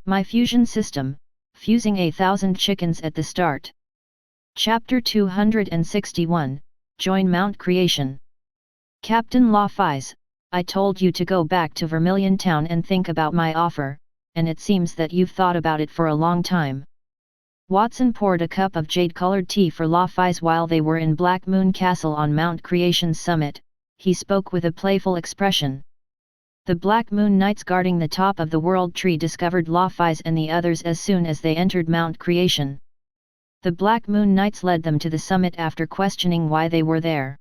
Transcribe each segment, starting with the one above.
My fusion system, fusing 1,000 chickens at the start. Chapter 261, Join Mount Creation. Captain Labyrinth, I told you to go back to Vermilion Town and think about my offer, and it seems that you've thought about it for a long time. Watson poured a cup of jade-colored tea for Labyrinth while they were in Black Moon Castle on Mount Creation's summit. He spoke with a playful expression. The Black Moon Knights guarding the top of the World Tree discovered Labyrinth and the others as soon as they entered Mount Creation. The Black Moon Knights led them to the summit after questioning why they were there.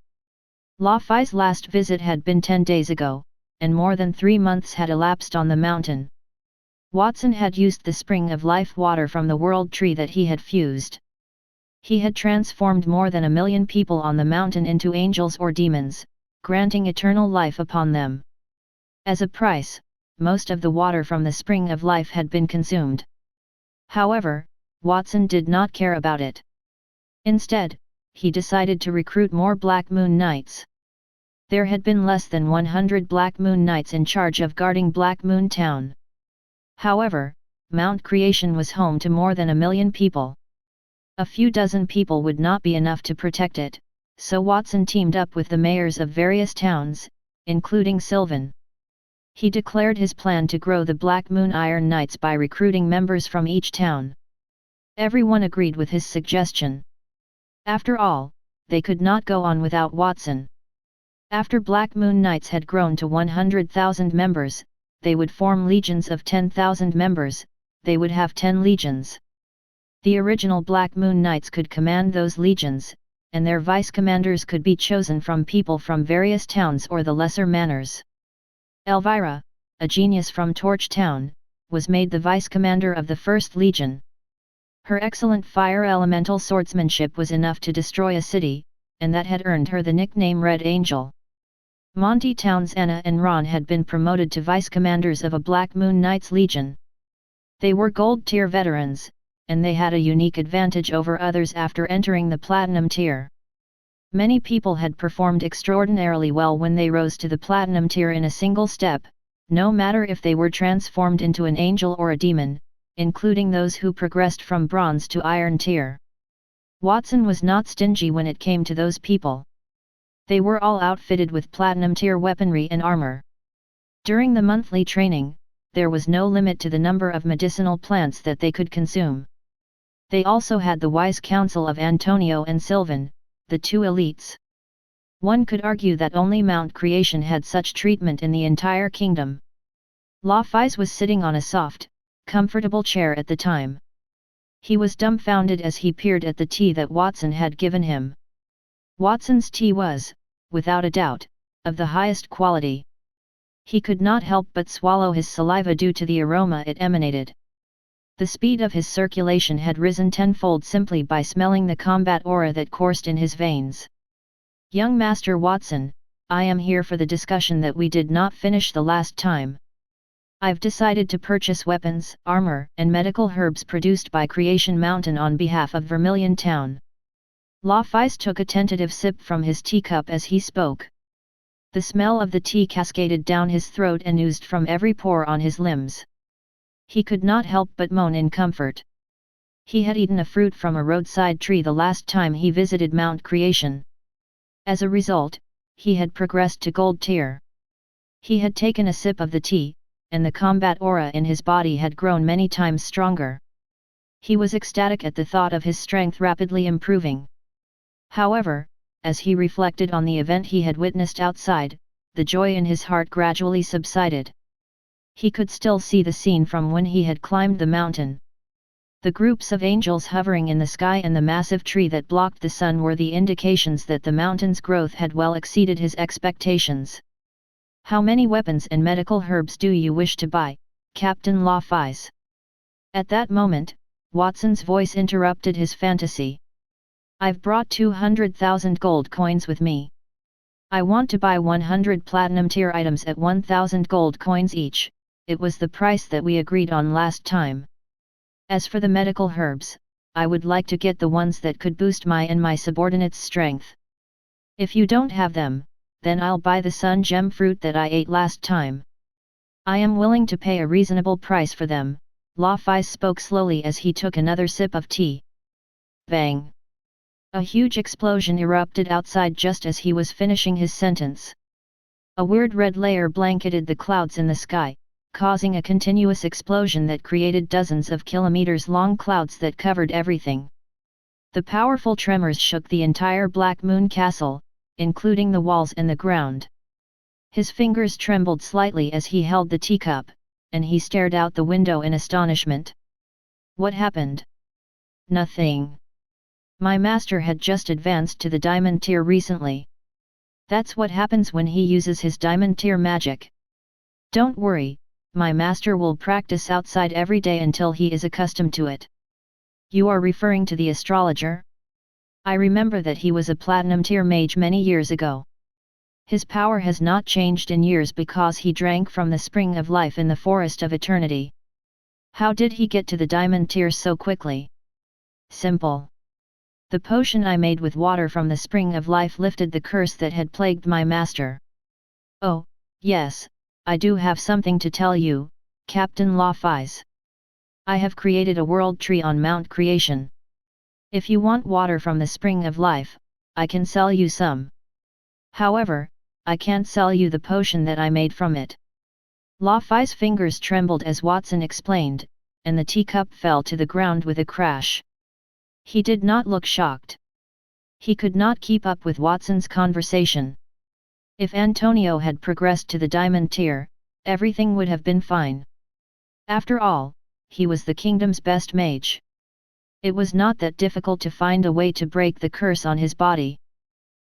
Labyrinth's last visit had been 10 days ago, and more than 3 months had elapsed on the mountain. Watson had used the spring of life water from the World Tree that he had fused. He had transformed more than 1 million people on the mountain into angels or demons, granting eternal life upon them. As a price, most of the water from the spring of life had been consumed. However, Watson did not care about it. Instead, he decided to recruit more Black Moon Knights. There had been less than 100 Black Moon Knights in charge of guarding Black Moon Town. However, Mount Creation was home to more than 1 million people. A few dozen people would not be enough to protect it, so Watson teamed up with the mayors of various towns, including Sylvan. He declared his plan to grow the Black Moon Iron Knights by recruiting members from each town. Everyone agreed with his suggestion. After all, they could not go on without Watson. After Black Moon Knights had grown to 100,000 members, they would form legions of 10,000 members. They would have 10 legions. The original Black Moon Knights could command those legions, and their vice-commanders could be chosen from people from various towns or the lesser manors. Elvira, a genius from Torch Town, was made the vice-commander of the First Legion. Her excellent fire elemental swordsmanship was enough to destroy a city, and that had earned her the nickname Red Angel. Monty Town's Anna and Ron had been promoted to vice-commanders of a Black Moon Knights Legion. They were gold-tier veterans, and they had a unique advantage over others after entering the platinum tier. Many people had performed extraordinarily well when they rose to the platinum tier in a single step, no matter if they were transformed into an angel or a demon, including those who progressed from bronze to iron tier. Watson was not stingy when it came to those people. They were all outfitted with platinum tier weaponry and armor. During the monthly training, there was no limit to the number of medicinal plants that they could consume. They also had the wise counsel of Antonio and Sylvan, the two elites. One could argue that only Mount Creation had such treatment in the entire kingdom. Labyrinth was sitting on a soft, comfortable chair at the time. He was dumbfounded as he peered at the tea that Watson had given him. Watson's tea was, without a doubt, of the highest quality. He could not help but swallow his saliva due to the aroma it emanated. The speed of his circulation had risen tenfold simply by smelling the combat aura that coursed in his veins. Young Master Watson, I am here for the discussion that we did not finish the last time. I've decided to purchase weapons, armor, and medical herbs produced by Creation Mountain on behalf of Vermilion Town. Labyrinth took a tentative sip from his teacup as he spoke. The smell of the tea cascaded down his throat and oozed from every pore on his limbs. He could not help but moan in comfort. He had eaten a fruit from a roadside tree the last time he visited Mount Creation. As a result, he had progressed to gold tier. He had taken a sip of the tea, and the combat aura in his body had grown many times stronger. He was ecstatic at the thought of his strength rapidly improving. However, as he reflected on the event he had witnessed outside, the joy in his heart gradually subsided. He could still see the scene from when he had climbed the mountain. The groups of angels hovering in the sky and the massive tree that blocked the sun were the indications that the mountain's growth had well exceeded his expectations. How many weapons and medical herbs do you wish to buy, Captain Labyrinth? At that moment, Watson's voice interrupted his fantasy. I've brought 200,000 gold coins with me. I want to buy 100 platinum tier items at 1,000 gold coins each. It was the price that we agreed on last time. As for the medical herbs, I would like to get the ones that could boost my and my subordinates' strength. If you don't have them, then I'll buy the sun gem fruit that I ate last time. I am willing to pay a reasonable price for them, Labyrinth spoke slowly as he took another sip of tea. Bang! A huge explosion erupted outside just as he was finishing his sentence. A weird red layer blanketed the clouds in the sky, causing a continuous explosion that created dozens of kilometers-long clouds that covered everything. The powerful tremors shook the entire Black Moon Castle, including the walls and the ground. His fingers trembled slightly as he held the teacup, and he stared out the window in astonishment. What happened? Nothing. My master had just advanced to the diamond tier recently. That's what happens when he uses his diamond tier magic. Don't worry, my master will practice outside every day until he is accustomed to it. You are referring to the astrologer? I remember that he was a platinum tier mage many years ago. His power has not changed in years because he drank from the spring of life in the forest of eternity. How did he get to the diamond tier so quickly? Simple. The potion I made with water from the spring of life lifted the curse that had plagued my master. Oh, yes, I do have something to tell you, Captain Labyrinth. I have created a world tree on Mount Creation. If you want water from the spring of life, I can sell you some. However, I can't sell you the potion that I made from it. Labyrinth's fingers trembled as Watson explained, and the teacup fell to the ground with a crash. He did not look shocked. He could not keep up with Watson's conversation. If Antonio had progressed to the diamond tier, everything would have been fine. After all, he was the kingdom's best mage. It was not that difficult to find a way to break the curse on his body.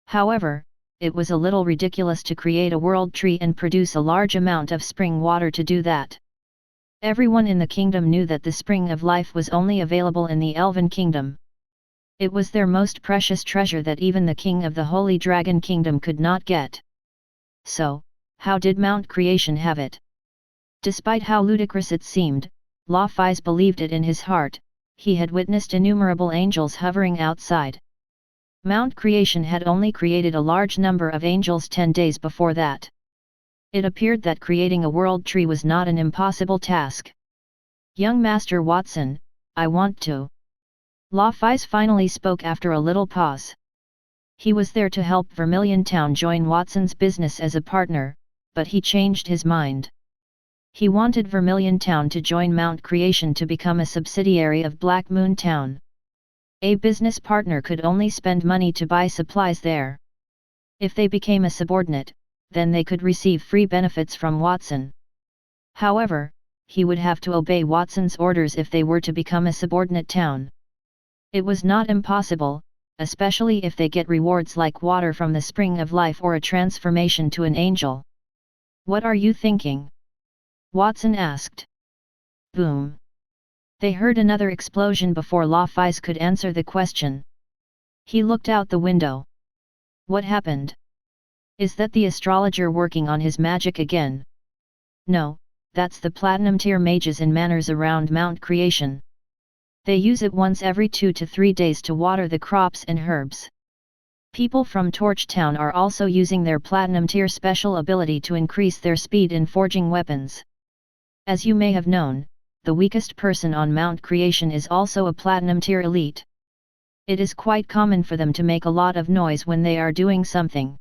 However, it was a little ridiculous to create a world tree and produce a large amount of spring water to do that. Everyone in the kingdom knew that the spring of life was only available in the Elven Kingdom. It was their most precious treasure that even the king of the Holy Dragon Kingdom could not get. So, how did Mount Creation have it? Despite how ludicrous it seemed, Labyrinth believed it in his heart. He had witnessed innumerable angels hovering outside. Mount Creation had only created a large number of angels 10 days before that. It appeared that creating a world tree was not an impossible task. Young Master Watson, I want to. Labyrinth finally spoke after a little pause. He was there to help Vermilion Town join Watson's business as a partner, but he changed his mind. He wanted Vermilion Town to join Mount Creation to become a subsidiary of Black Moon Town. A business partner could only spend money to buy supplies there. If they became a subordinate, then they could receive free benefits from Watson. However, he would have to obey Watson's orders if they were to become a subordinate town. It was not impossible, especially if they get rewards like water from the spring of life or a transformation to an angel. What are you thinking? Watson asked. Boom. They heard another explosion before Labyrinth could answer the question. He looked out the window. What happened? Is that the astrologer working on his magic again? No, that's the platinum tier mages and manners around Mount Creation. They use it once every 2 to 3 days to water the crops and herbs. People from Torch Town are also using their platinum tier special ability to increase their speed in forging weapons. As you may have known, the weakest person on Mount Creation is also a platinum tier elite. It is quite common for them to make a lot of noise when they are doing something.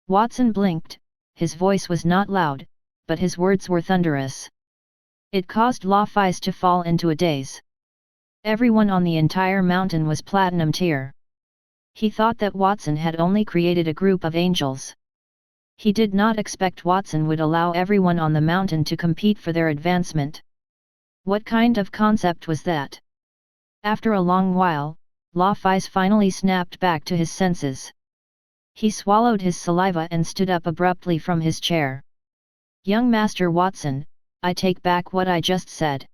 Watson blinked. His voice was not loud, but his words were thunderous. It caused Labyrinth to fall into a daze. Everyone on the entire mountain was platinum tier. He thought that Watson had only created a group of angels. He did not expect Watson would allow everyone on the mountain to compete for their advancement. What kind of concept was that? After a long while, Labyrinth finally snapped back to his senses. He swallowed his saliva and stood up abruptly from his chair. Young Master Watson, I take back what I just said.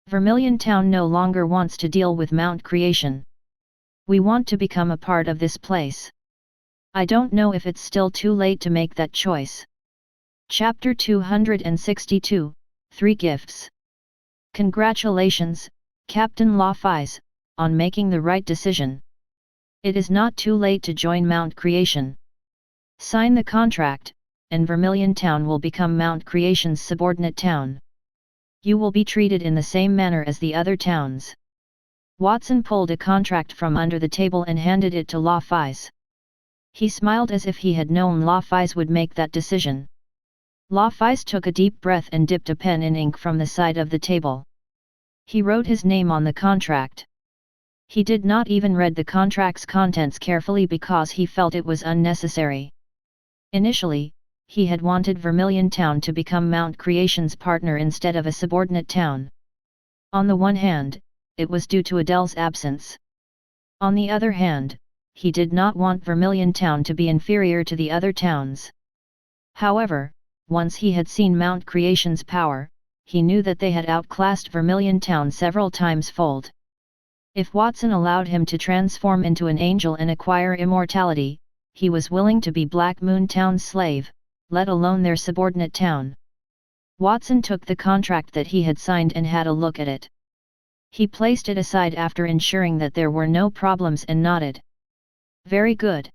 Vermilion Town no longer wants to deal with Mount Creation. We want to become a part of this place. I don't know if it's still too late to make that choice. Chapter 262, 3 Gifts. Congratulations, Captain Labyrinth, on making the right decision. It is not too late to join Mount Creation. Sign the contract, and Vermilion Town will become Mount Creation's subordinate town. You will be treated in the same manner as the other towns. Watson pulled a contract from under the table and handed it to Labyrinth. He smiled as if he had known Labyrinth would make that decision. Labyrinth took a deep breath and dipped a pen in ink from the side of the table. He wrote his name on the contract. He did not even read the contract's contents carefully because he felt it was unnecessary. Initially, he had wanted Vermilion Town to become Mount Creation's partner instead of a subordinate town. On the one hand, it was due to Adele's absence. On the other hand, he did not want Vermilion Town to be inferior to the other towns. However, once he had seen Mount Creation's power, he knew that they had outclassed Vermilion Town several times fold. If Watson allowed him to transform into an angel and acquire immortality, he was willing to be Black Moon Town's slave, let alone their subordinate town. Watson took the contract that he had signed and had a look at it. He placed it aside after ensuring that there were no problems and nodded. Very good.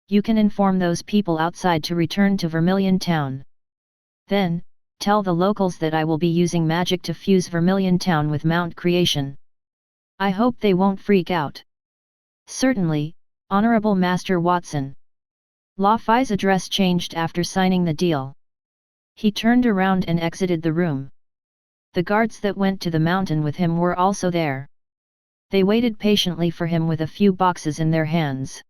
You can inform those people outside to return to Vermilion Town. Then, tell the locals that I will be using magic to fuse Vermilion Town with Mount Creation. I hope they won't freak out. Certainly, Honorable Master Watson. Labyrinth's address changed after signing the deal. He turned around and exited the room. The guards that went to the mountain with him were also there. They waited patiently for him with a few boxes in their hands.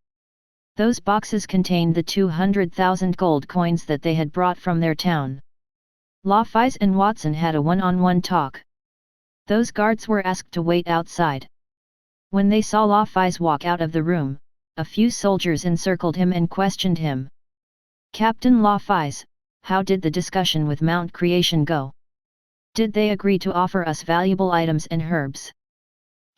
Those boxes contained the 200,000 gold coins that they had brought from their town. Labyrinth and Watson had a one-on-one talk. Those guards were asked to wait outside. When they saw Labyrinth walk out of the room, a few soldiers encircled him and questioned him. Captain Labyrinth, how did the discussion with Mount Creation go? Did they agree to offer us valuable items and herbs?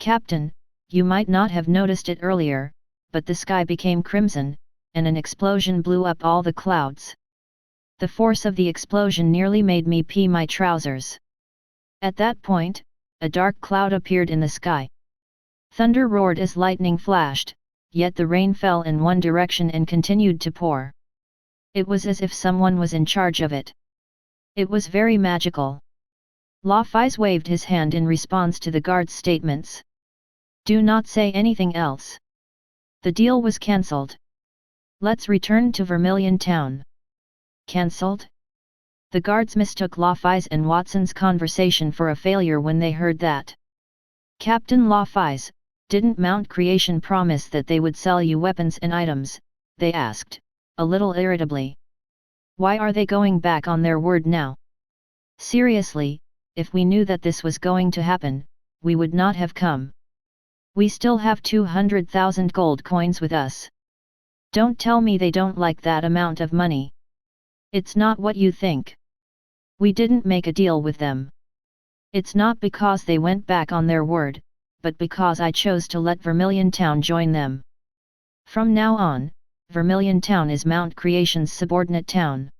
Captain, you might not have noticed it earlier, but the sky became crimson, and an explosion blew up all the clouds. The force of the explosion nearly made me pee my trousers. At that point, a dark cloud appeared in the sky. Thunder roared as lightning flashed, yet the rain fell in one direction and continued to pour. It was as if someone was in charge of it. It was very magical. Labyrinth waved his hand in response to the guard's statements. Do not say anything else. The deal was cancelled. Let's return to Vermilion Town. Cancelled? The guards mistook Labyrinth and Watson's conversation for a failure when they heard that. Captain Labyrinth, didn't Mount Creation promise that they would sell you weapons and items? They asked, a little irritably. Why are they going back on their word now? Seriously, if we knew that this was going to happen, we would not have come. We still have 200,000 gold coins with us. Don't tell me they don't like that amount of money. It's not what you think. We didn't make a deal with them. It's not because they went back on their word, but because I chose to let Vermilion Town join them. From now on, Vermilion Town is Mount Creation's subordinate town.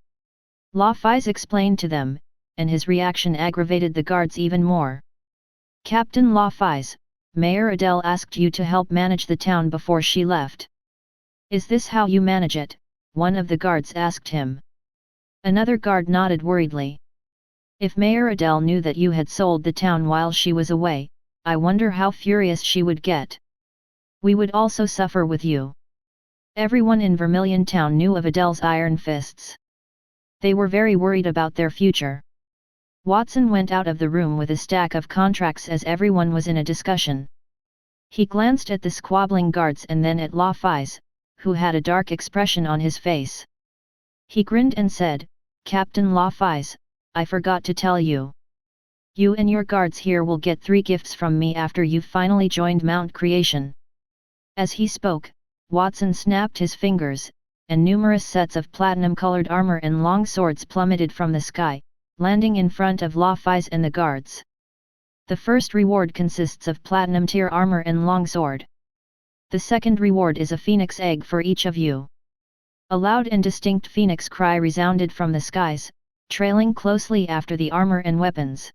Labyrinth explained to them, and his reaction aggravated the guards even more. Captain Labyrinth, Mayor Adele asked you to help manage the town before she left. Is this how you manage it? One of the guards asked him. Another guard nodded worriedly. If Mayor Adele knew that you had sold the town while she was away, I wonder how furious she would get. We would also suffer with you. Everyone in Vermilion Town knew of Adele's iron fists. They were very worried about their future. Watson went out of the room with a stack of contracts as everyone was in a discussion. He glanced at the squabbling guards and then at Labyrinth, who had a dark expression on his face. He grinned and said, Captain Labyrinth, I forgot to tell you. You and your guards here will get 3 gifts from me after you've finally joined Mount Creation. As he spoke, Watson snapped his fingers, and numerous sets of platinum-colored armor and long swords plummeted from the sky, landing in front of Labyrinth and the guards. The first reward consists of platinum-tier armor and longsword. The second reward is a phoenix egg for each of you. A loud and distinct phoenix cry resounded from the skies, trailing closely after the armor and weapons.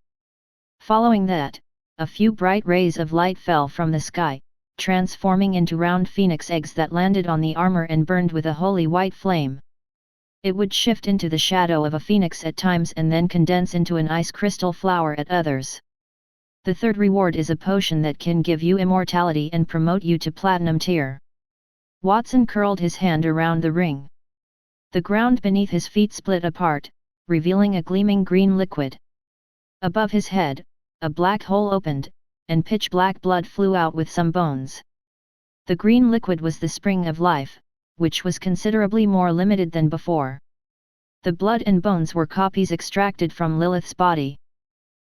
Following that, a few bright rays of light fell from the sky, transforming into round phoenix eggs that landed on the armor and burned with a holy white flame. It would shift into the shadow of a phoenix at times and then condense into an ice crystal flower at others. The third reward is a potion that can give you immortality and promote you to platinum tier. Watson curled his hand around the ring. The ground beneath his feet split apart, revealing a gleaming green liquid. Above his head, a black hole opened, and pitch-black blood flew out with some bones. The green liquid was the spring of life, which was considerably more limited than before. The blood and bones were copies extracted from Lilith's body.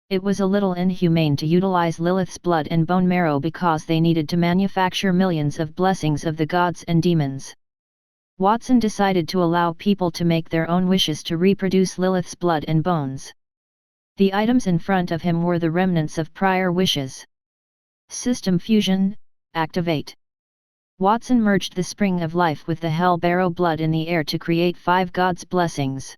It was a little inhumane to utilize Lilith's blood and bone marrow because they needed to manufacture millions of blessings of the gods and demons. Watson decided to allow people to make their own wishes to reproduce Lilith's blood and bones. The items in front of him were the remnants of prior wishes. System fusion, activate. Watson merged the spring of life with the hell barrow blood in the air to create 5 gods' blessings.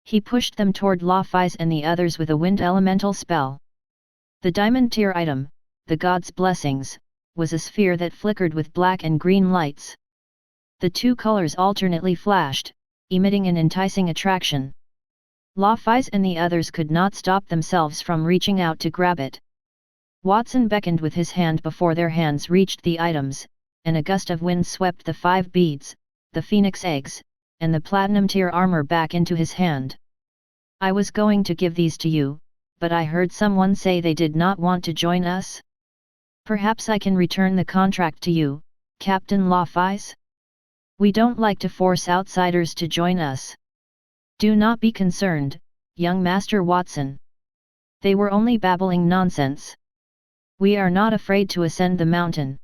He pushed them toward Laphise and the others with a wind elemental spell. The diamond tier item, the gods' blessings, was a sphere that flickered with black and green lights. The 2 colors alternately flashed, emitting an enticing attraction. Laphise and the others could not stop themselves from reaching out to grab it. Watson beckoned with his hand before their hands reached the items, and a gust of wind swept the 5 beads, the phoenix eggs, and the platinum tier armor back into his hand. I was going to give these to you, but I heard someone say they did not want to join us. Perhaps I can return the contract to you, Captain Laphise? We don't like to force outsiders to join us. Do not be concerned, young Master Watson. They were only babbling nonsense. We are not afraid to ascend the mountain.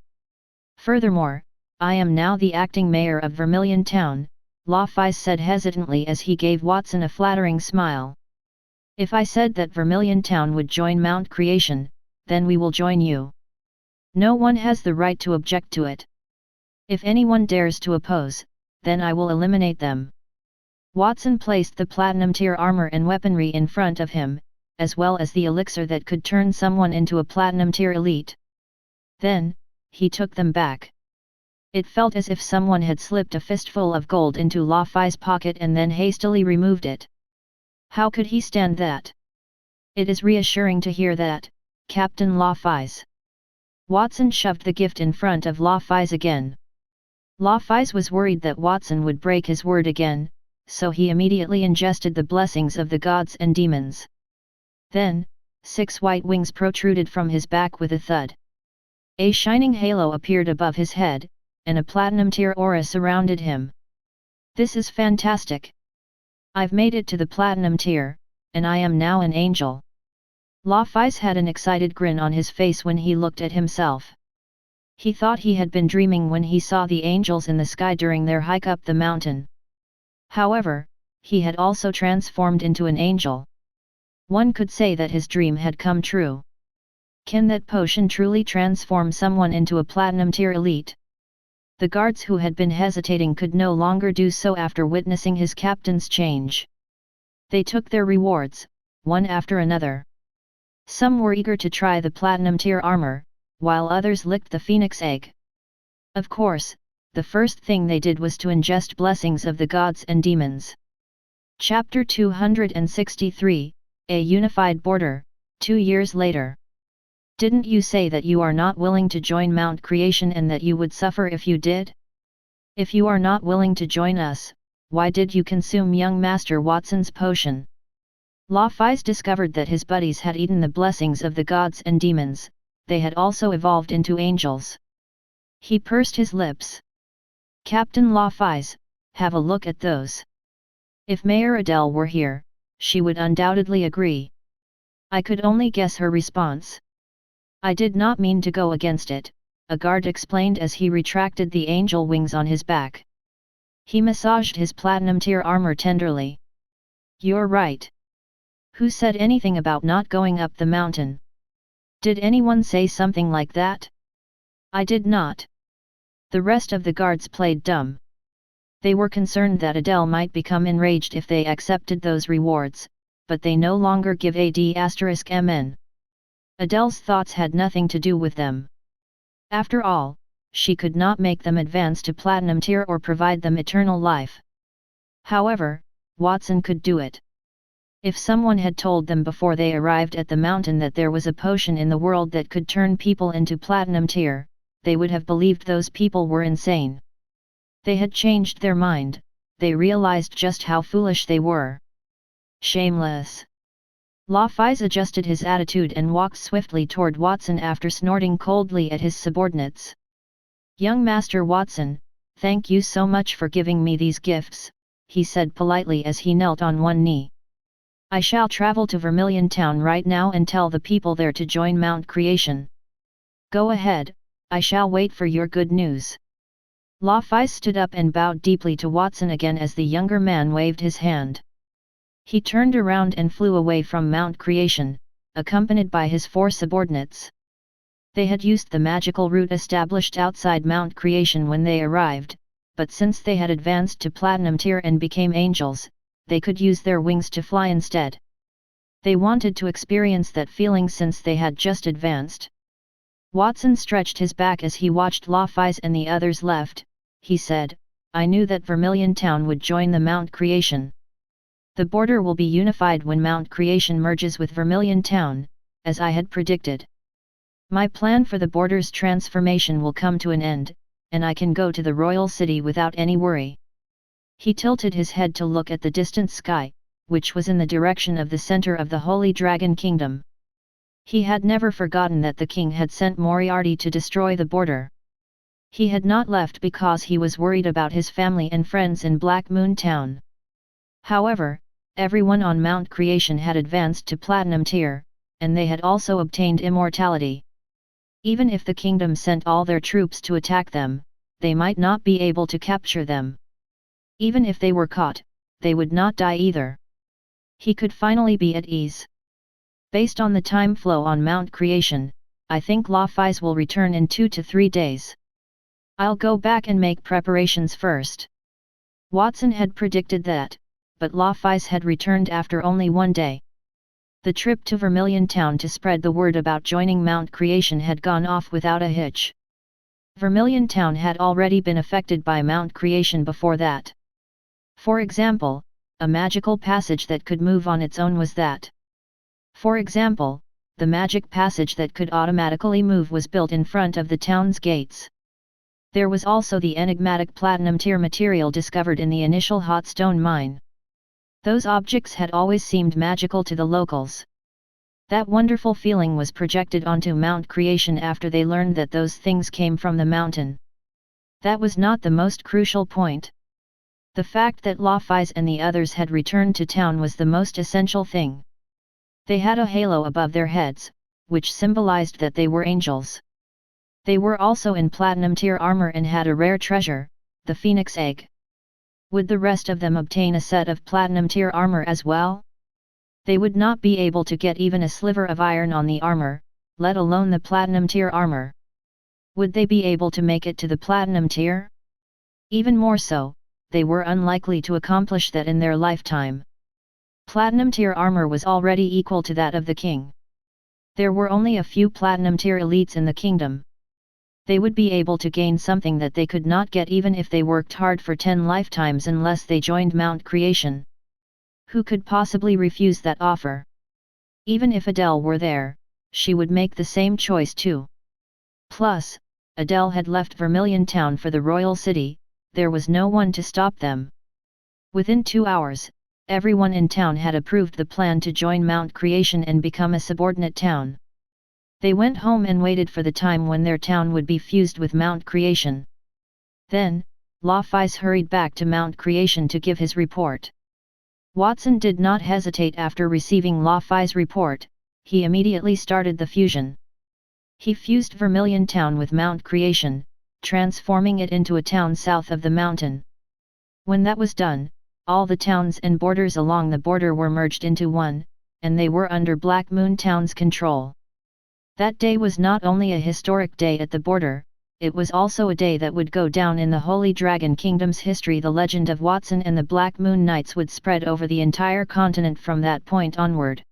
Furthermore, I am now the acting mayor of Vermilion Town, Laphise said hesitantly as he gave Watson a flattering smile. If I said that Vermilion Town would join Mount Creation, then we will join you. No one has the right to object to it. If anyone dares to oppose, then I will eliminate them. Watson placed the platinum tier armor and weaponry in front of him, as well as the elixir that could turn someone into a platinum tier elite. Then, he took them back. It felt as if someone had slipped a fistful of gold into Laphise's pocket and then hastily removed it. How could he stand that? It is reassuring to hear that, Captain Laphise. Watson shoved the gift in front of Laphise again. Laphise was worried that Watson would break his word again, so he immediately ingested the blessings of the gods and demons. Then, 6 white wings protruded from his back with a thud. A shining halo appeared above his head, and a platinum tier aura surrounded him. This is fantastic. I've made it to the platinum tier, and I am now an angel. Laphise had an excited grin on his face when he looked at himself. He thought he had been dreaming when he saw the angels in the sky during their hike up the mountain. However, he had also transformed into an angel. One could say that his dream had come true. Can that potion truly transform someone into a platinum tier elite? The guards who had been hesitating could no longer do so after witnessing his captain's change. They took their rewards, one after another. Some were eager to try the platinum tier armor, while others licked the phoenix egg. Of course, the first thing they did was to ingest blessings of the gods and demons. Chapter 263, A Unified Border, 2 years later. Didn't you say that you are not willing to join Mount Creation and that you would suffer if you did? If you are not willing to join us, why did you consume young Master Watson's potion? Laphise discovered that his buddies had eaten the blessings of the gods and demons, they had also evolved into angels. He pursed his lips. Captain Laphise, have a look at those. If Mayor Adele were here, she would undoubtedly agree. I could only guess her response. I did not mean to go against it, a guard explained as he retracted the angel wings on his back. He massaged his platinum tier armor tenderly. You're right. Who said anything about not going up the mountain? Did anyone say something like that? I did not. The rest of the guards played dumb. They were concerned that Adele might become enraged if they accepted those rewards, but they no longer give AD*MN. Adele's thoughts had nothing to do with them. After all, she could not make them advance to platinum tier or provide them eternal life. However, Watson could do it. If someone had told them before they arrived at the mountain that there was a potion in the world that could turn people into platinum tier, they would have believed those people were insane. They had changed their mind, they realized just how foolish they were. Shameless. Labyrinth adjusted his attitude and walked swiftly toward Watson after snorting coldly at his subordinates. "Young Master Watson, thank you so much for giving me these gifts," he said politely as he knelt on one knee. "I shall travel to Vermilion town right now and tell the people there to join Mount Creation." "Go ahead, I shall wait for your good news." Labyrinth stood up and bowed deeply to Watson again as the younger man waved his hand. He turned around and flew away from Mount Creation, accompanied by his 4 subordinates. They had used the magical route established outside Mount Creation when they arrived, but since they had advanced to Platinum tier and became angels, they could use their wings to fly instead. They wanted to experience that feeling since they had just advanced. Watson stretched his back as he watched Labyrinth and the others left. He said, "I knew that Vermilion town would join the Mount Creation. The border will be unified when Mount Creation merges with Vermilion town, as I had predicted. My plan for the border's transformation will come to an end, and I can go to the royal city without any worry." He tilted his head to look at the distant sky, which was in the direction of the center of the Holy Dragon Kingdom. He had never forgotten that the king had sent Moriarty to destroy the border. He had not left because he was worried about his family and friends in Black Moon Town. However, everyone on Mount Creation had advanced to Platinum tier, and they had also obtained immortality. Even if the kingdom sent all their troops to attack them, they might not be able to capture them. Even if they were caught, they would not die either. He could finally be at ease. Based on the time flow on Mount Creation, I think Labyrinth will return in 2 to 3 days. I'll go back and make preparations first. Watson had predicted that, but Labyrinth had returned after only 1 day. The trip to Vermilion town to spread the word about joining Mount Creation had gone off without a hitch. Vermilion town had already been affected by Mount Creation before that. For example, a magical passage that could move on its own was that. For example, the magic passage that could automatically move was built in front of the town's gates. There was also the enigmatic platinum tier material discovered in the initial hot stone mine. Those objects had always seemed magical to the locals. That wonderful feeling was projected onto Mount Creation after they learned that those things came from the mountain. That was not the most crucial point. The fact that Labyrinth and the others had returned to town was the most essential thing. They had a halo above their heads, which symbolized that they were angels. They were also in platinum tier armor and had a rare treasure, the Phoenix egg. Would the rest of them obtain a set of platinum tier armor as well? They would not be able to get even a sliver of iron on the armor, let alone the platinum tier armor. Would they be able to make it to the platinum tier? Even more so, they were unlikely to accomplish that in their lifetime. Platinum tier armor was already equal to that of the king. There were only a few platinum tier elites in the kingdom. They would be able to gain something that they could not get even if they worked hard for 10 lifetimes unless they joined Mount Creation. Who could possibly refuse that offer? Even if Adele were there, she would make the same choice too. Plus, Adele had left Vermilion town for the royal city, there was no one to stop them. Within 2 hours, everyone in town had approved the plan to join Mount Creation and become a subordinate town. They went home and waited for the time when their town would be fused with Mount Creation. Then, Labyrinth hurried back to Mount Creation to give his report. Watson did not hesitate after receiving Labyrinth's report, he immediately started the fusion. He fused Vermilion town with Mount Creation, transforming it into a town south of the mountain. When that was done, all the towns and borders along the border were merged into one, and they were under Black Moon Town's control. That day was not only a historic day at the border, it was also a day that would go down in the Holy Dragon Kingdom's history. The legend of Watson and the Black Moon Knights would spread over the entire continent from that point onward.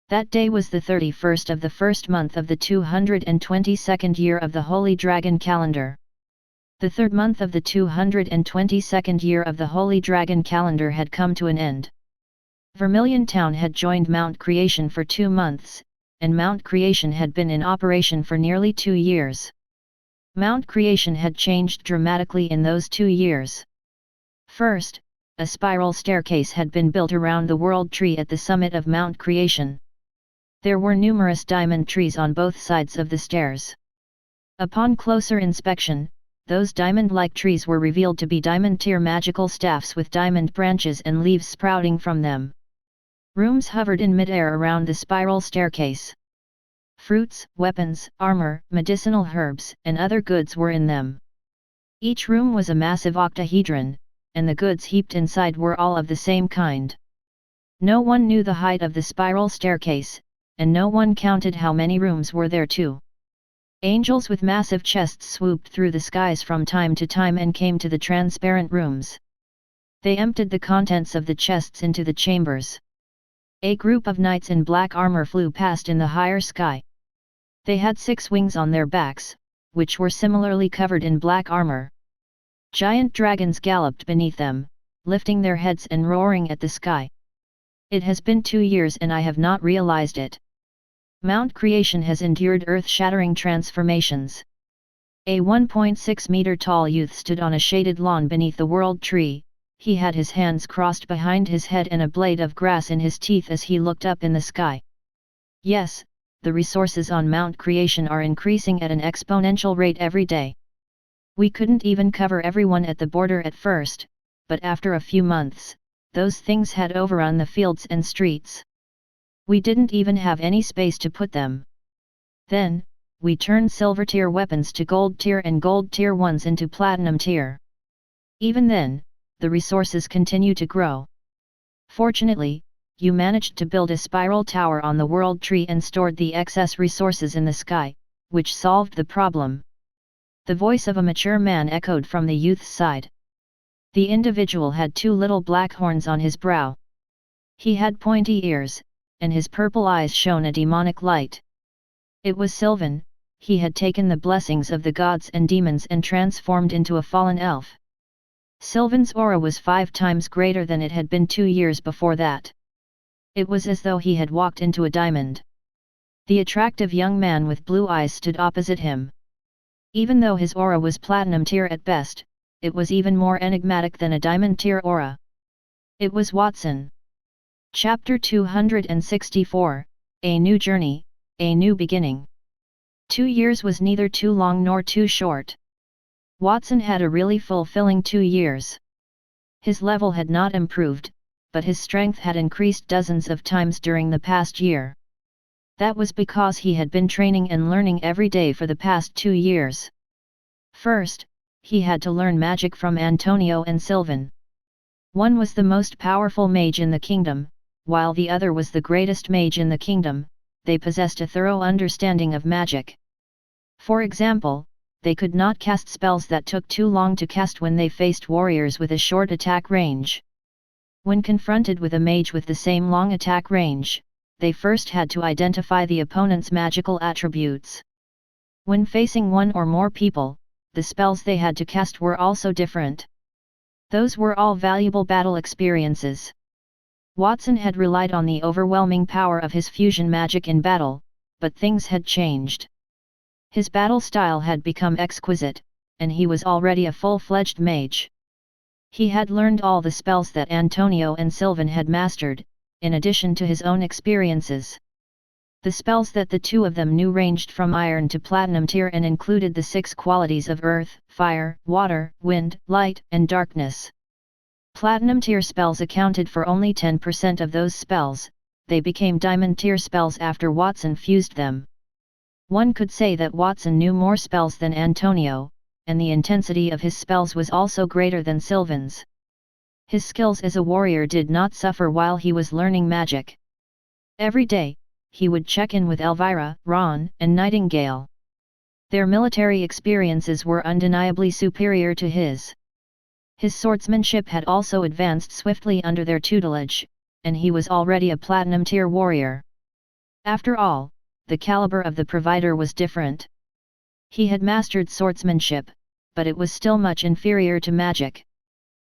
That day was the 31st of the first month of the 222nd year of the Holy Dragon calendar. The third month of the 222nd year of the Holy Dragon calendar had come to an end. Vermilion Town had joined Mount Creation for 2 months, and Mount Creation had been in operation for nearly 2 years. Mount Creation had changed dramatically in those 2 years. First, a spiral staircase had been built around the World Tree at the summit of Mount Creation. There were numerous diamond trees on both sides of the stairs. Upon closer inspection, those diamond-like trees were revealed to be diamond-tier magical staffs with diamond branches and leaves sprouting from them. Rooms hovered in mid-air around the spiral staircase. Fruits, weapons, armor, medicinal herbs, and other goods were in them. Each room was a massive octahedron, and the goods heaped inside were all of the same kind. No one knew the height of the spiral staircase, and no one counted how many rooms were there too. Angels with massive chests swooped through the skies from time to time and came to the transparent rooms. They emptied the contents of the chests into the chambers. A group of knights in black armor flew past in the higher sky. They had 6 wings on their backs, which were similarly covered in black armor. Giant dragons galloped beneath them, lifting their heads and roaring at the sky. It has been 2 years and I have not realized it. Mount Creation has endured earth-shattering transformations. A 1.6-meter-tall youth stood on a shaded lawn beneath the World Tree. He had his hands crossed behind his head and a blade of grass in his teeth as he looked up in the sky. Yes, the resources on Mount Creation are increasing at an exponential rate every day. We couldn't even cover everyone at the border at first, but after a few months, those things had overrun the fields and streets. We didn't even have any space to put them. Then, we turned silver tier weapons to gold tier and gold tier ones into platinum tier. Even then, the resources continue to grow. Fortunately, you managed to build a spiral tower on the World Tree and stored the excess resources in the sky, which solved the problem. The voice of a mature man echoed from the youth's side. The individual had 2 little black horns on his brow. He had pointy ears, and his purple eyes shone a demonic light. It was Sylvan. He had taken the blessings of the gods and demons and transformed into a fallen elf. Sylvan's aura was 5 times greater than it had been 2 years before that. It was as though he had walked into a diamond. The attractive young man with blue eyes stood opposite him. Even though his aura was platinum tier at best, it was even more enigmatic than a diamond tier aura. It was Watson. Chapter 264, A New Journey, A New Beginning. 2 years was neither too long nor too short. Watson had a really fulfilling 2 years. His level had not improved, but his strength had increased dozens of times during the past year. That was because he had been training and learning every day for the past 2 years. First, he had to learn magic from Antonio and Sylvan. One was the most powerful mage in the kingdom, while the other was the greatest mage in the kingdom. They possessed a thorough understanding of magic. For example, they could not cast spells that took too long to cast when they faced warriors with a short attack range. When confronted with a mage with the same long attack range, they first had to identify the opponent's magical attributes. When facing one or more people, the spells they had to cast were also different. Those were all valuable battle experiences. Watson had relied on the overwhelming power of his fusion magic in battle, but things had changed. His battle style had become exquisite, and he was already a full-fledged mage. He had learned all the spells that Antonio and Sylvan had mastered, in addition to his own experiences. The spells that the two of them knew ranged from iron to platinum tier and included the 6 qualities of earth, fire, water, wind, light, and darkness. Platinum tier spells accounted for only 10% of those spells. They became diamond tier spells after Watson fused them. One could say that Watson knew more spells than Antonio, and the intensity of his spells was also greater than Sylvan's. His skills as a warrior did not suffer while he was learning magic. Every day, he would check in with Elvira, Ron, and Nightingale. Their military experiences were undeniably superior to his. His swordsmanship had also advanced swiftly under their tutelage, and he was already a platinum tier warrior. After all, the caliber of the provider was different. He had mastered swordsmanship, but it was still much inferior to magic.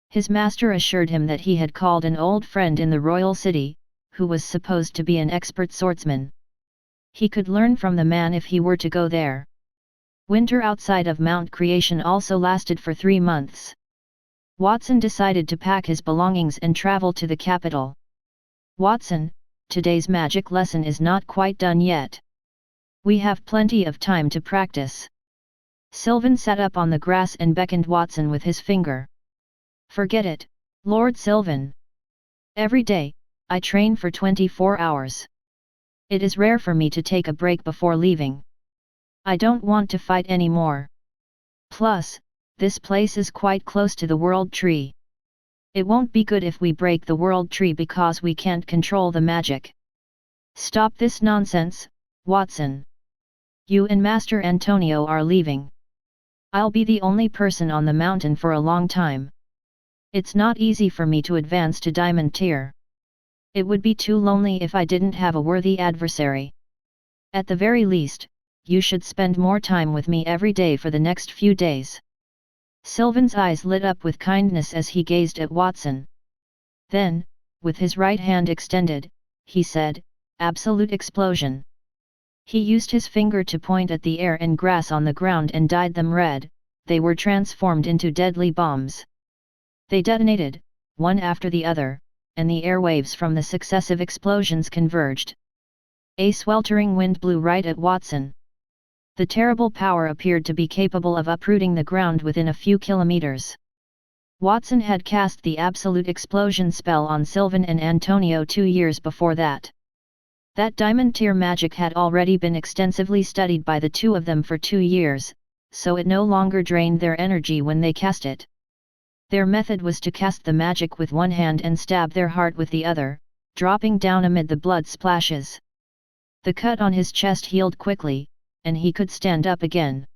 His master assured him that he had called an old friend in the royal city, who was supposed to be an expert swordsman. He could learn from the man if he were to go there. Winter outside of Mount Creation also lasted for 3 months. Watson decided to pack his belongings and travel to the capital. "Watson, today's magic lesson is not quite done yet. We have plenty of time to practice." Sylvan sat up on the grass and beckoned Watson with his finger. "Forget it, Lord Sylvan. Every day, I train for 24 hours. It is rare for me to take a break before leaving. I don't want to fight anymore. Plus, this place is quite close to the World Tree. It won't be good if we break the World Tree because we can't control the magic. Stop this nonsense, Watson. You and Master Antonio are leaving. I'll be the only person on the mountain for a long time. It's not easy for me to advance to Diamond Tier. It would be too lonely if I didn't have a worthy adversary. At the very least, you should spend more time with me every day for the next few days." Sylvan's eyes lit up with kindness as he gazed at Watson. Then, with his right hand extended, he said, "Absolute explosion." He used his finger to point at the air and grass on the ground and dyed them red. They were transformed into deadly bombs. They detonated, one after the other, and the airwaves from the successive explosions converged. A sweltering wind blew right at Watson. The terrible power appeared to be capable of uprooting the ground within a few kilometers. Watson had cast the absolute explosion spell on Sylvan and Antonio 2 years before that. That Diamond Tier magic had already been extensively studied by the two of them for 2 years, so it no longer drained their energy when they cast it. Their method was to cast the magic with one hand and stab their heart with the other, dropping down amid the blood splashes. The cut on his chest healed quickly, and he could stand up again.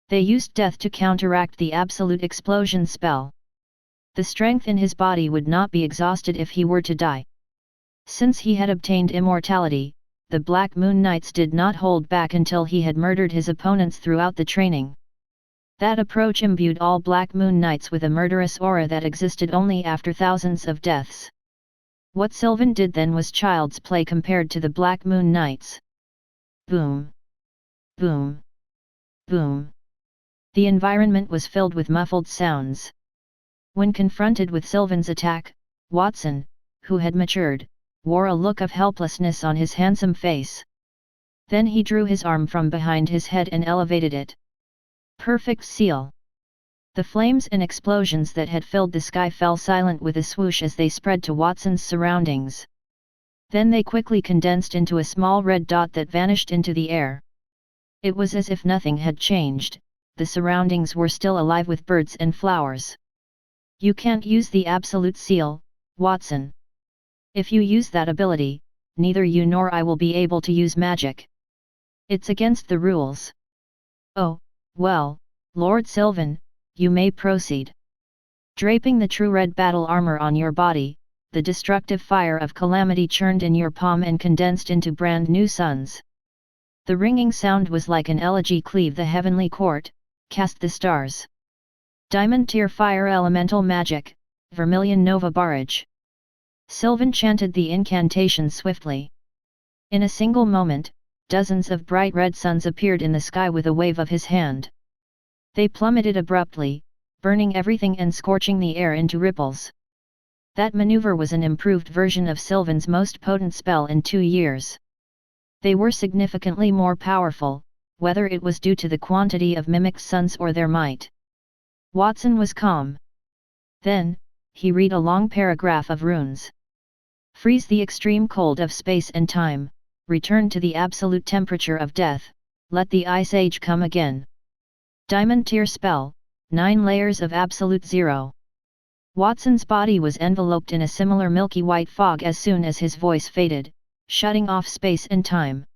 They used death to counteract the absolute explosion spell. The strength in his body would not be exhausted if he were to die. Since he had obtained immortality, the Black Moon Knights did not hold back until he had murdered his opponents throughout the training. That approach imbued all Black Moon Knights with a murderous aura that existed only after thousands of deaths. What Sylvan did then was child's play compared to the Black Moon Knights. Boom! Boom! Boom! The environment was filled with muffled sounds. When confronted with Sylvan's attack, Watson, who had matured, wore a look of helplessness on his handsome face. Then he drew his arm from behind his head and elevated it. Perfect seal! The flames and explosions that had filled the sky fell silent with a swoosh as they spread to Watson's surroundings. Then they quickly condensed into a small red dot that vanished into the air. It was as if nothing had changed, the surroundings were still alive with birds and flowers. "You can't use the absolute seal, Watson. If you use that ability, neither you nor I will be able to use magic. It's against the rules." "Oh, well, Lord Sylvan, you may proceed." Draping the true red battle armor on your body, the destructive fire of calamity churned in your palm and condensed into brand new suns. The ringing sound was like an elegy: "Cleave the heavenly court, cast the stars. Diamond Tier fire elemental magic, Vermilion Nova Barrage." Sylvan chanted the incantation swiftly. In a single moment, dozens of bright red suns appeared in the sky with a wave of his hand. They plummeted abruptly, burning everything and scorching the air into ripples. That maneuver was an improved version of Sylvan's most potent spell in 2 years. They were significantly more powerful, whether it was due to the quantity of mimicked suns or their might. Watson was calm. Then, he read a long paragraph of runes. "Freeze the extreme cold of space and time, return to the absolute temperature of death, let the Ice Age come again. Diamond Tier spell, 9 layers of absolute zero." Watson's body was enveloped in a similar milky white fog as soon as his voice faded, shutting off space and time.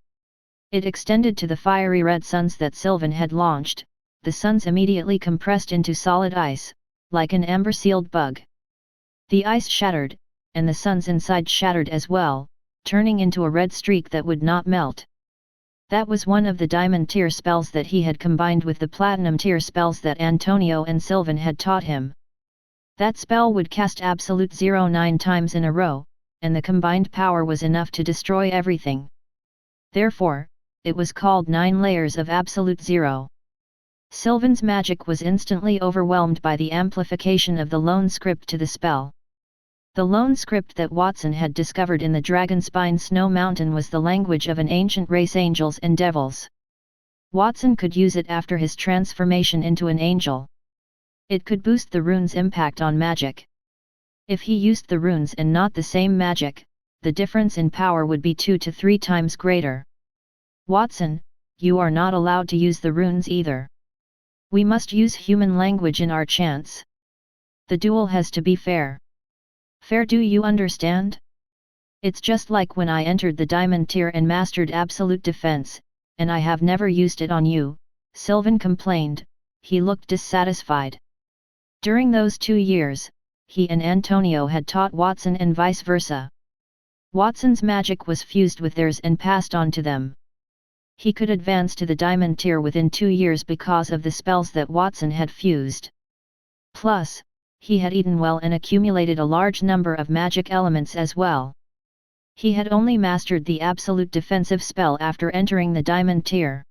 It extended to the fiery red suns that Sylvan had launched. The suns immediately compressed into solid ice, like an amber-sealed bug. The ice shattered, and the suns inside shattered as well, turning into a red streak that would not melt. That was one of the diamond tier spells that he had combined with the platinum tier spells that Antonio and Sylvan had taught him. That spell would cast Absolute Zero 9 times in a row, and the combined power was enough to destroy everything. Therefore, it was called 9 layers of Absolute Zero. Sylvan's magic was instantly overwhelmed by the amplification of the lone script to the spell. The lone script that Watson had discovered in the Dragonspine Snow Mountain was the language of an ancient race, angels and devils. Watson could use it after his transformation into an angel. It could boost the rune's impact on magic. If he used the runes and not the same magic, the difference in power would be 2 to 3 times greater. Watson, you are not allowed to use the runes either. We must use human language in our chants. The duel has to be fair. Fair, do you understand? It's just like when I entered the diamond tier and mastered absolute defense, and I have never used it on you, Sylvan complained. He looked dissatisfied. During those 2 years, he and Antonio had taught Watson and vice versa. Watson's magic was fused with theirs and passed on to them. He could advance to the diamond tier within 2 years because of the spells that Watson had fused. Plus, he had eaten well and accumulated a large number of magic elements as well. He had only mastered the absolute defensive spell after entering the diamond tier.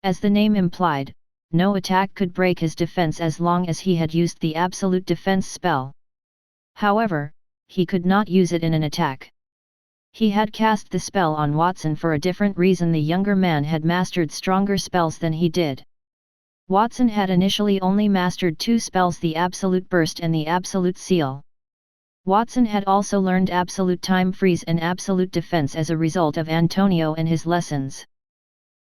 As the name implied, no attack could break his defense as long as he had used the absolute defense spell. However, he could not use it in an attack. He had cast the spell on Watson for a different reason. The younger man had mastered stronger spells than he did. Watson had initially only mastered 2 spells, the Absolute Burst and the Absolute Seal. Watson had also learned Absolute Time Freeze and Absolute Defense as a result of Antonio and his lessons.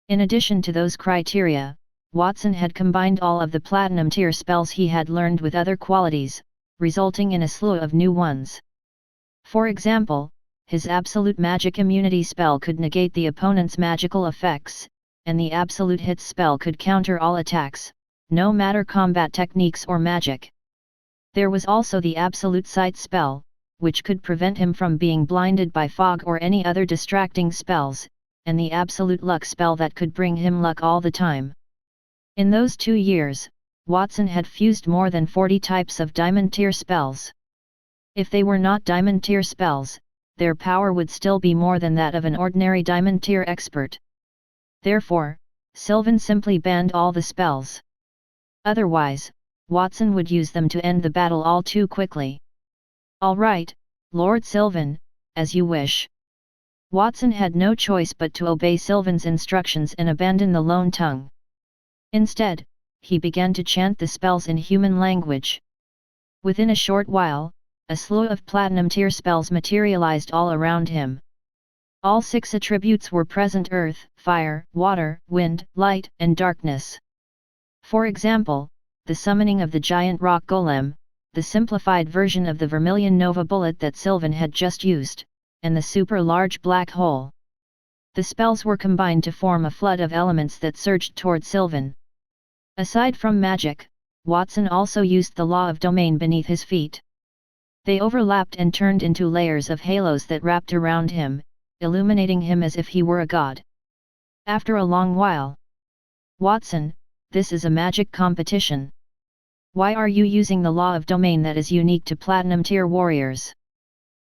In addition to those criteria, Watson had combined all of the Platinum tier spells he had learned with other qualities, resulting in a slew of new ones. For example, his Absolute Magic Immunity spell could negate the opponent's magical effects, and the Absolute Hits spell could counter all attacks, no matter combat techniques or magic. There was also the Absolute Sight spell, which could prevent him from being blinded by fog or any other distracting spells, and the Absolute Luck spell that could bring him luck all the time. In those 2 years, Watson had fused more than 40 types of diamond tier spells. If they were not diamond tier spells, their power would still be more than that of an ordinary diamond tier expert. Therefore, Sylvan simply banned all the spells. Otherwise, Watson would use them to end the battle all too quickly. All right, Lord Sylvan, as you wish. Watson had no choice but to obey Sylvan's instructions and abandon the lone tongue. Instead, he began to chant the spells in human language. Within a short while, a slew of platinum tier spells materialized all around him. All 6 attributes were present: earth, fire, water, wind, light, and darkness. For example, the summoning of the giant rock golem, the simplified version of the Vermilion Nova bullet that Sylvan had just used, and the super large black hole. The spells were combined to form a flood of elements that surged toward Sylvan. Aside from magic, Watson also used the law of domain beneath his feet. They overlapped and turned into layers of halos that wrapped around him, illuminating him as if he were a god. After a long while, Watson, this is a magic competition. Why are you using the law of domain that is unique to platinum tier warriors?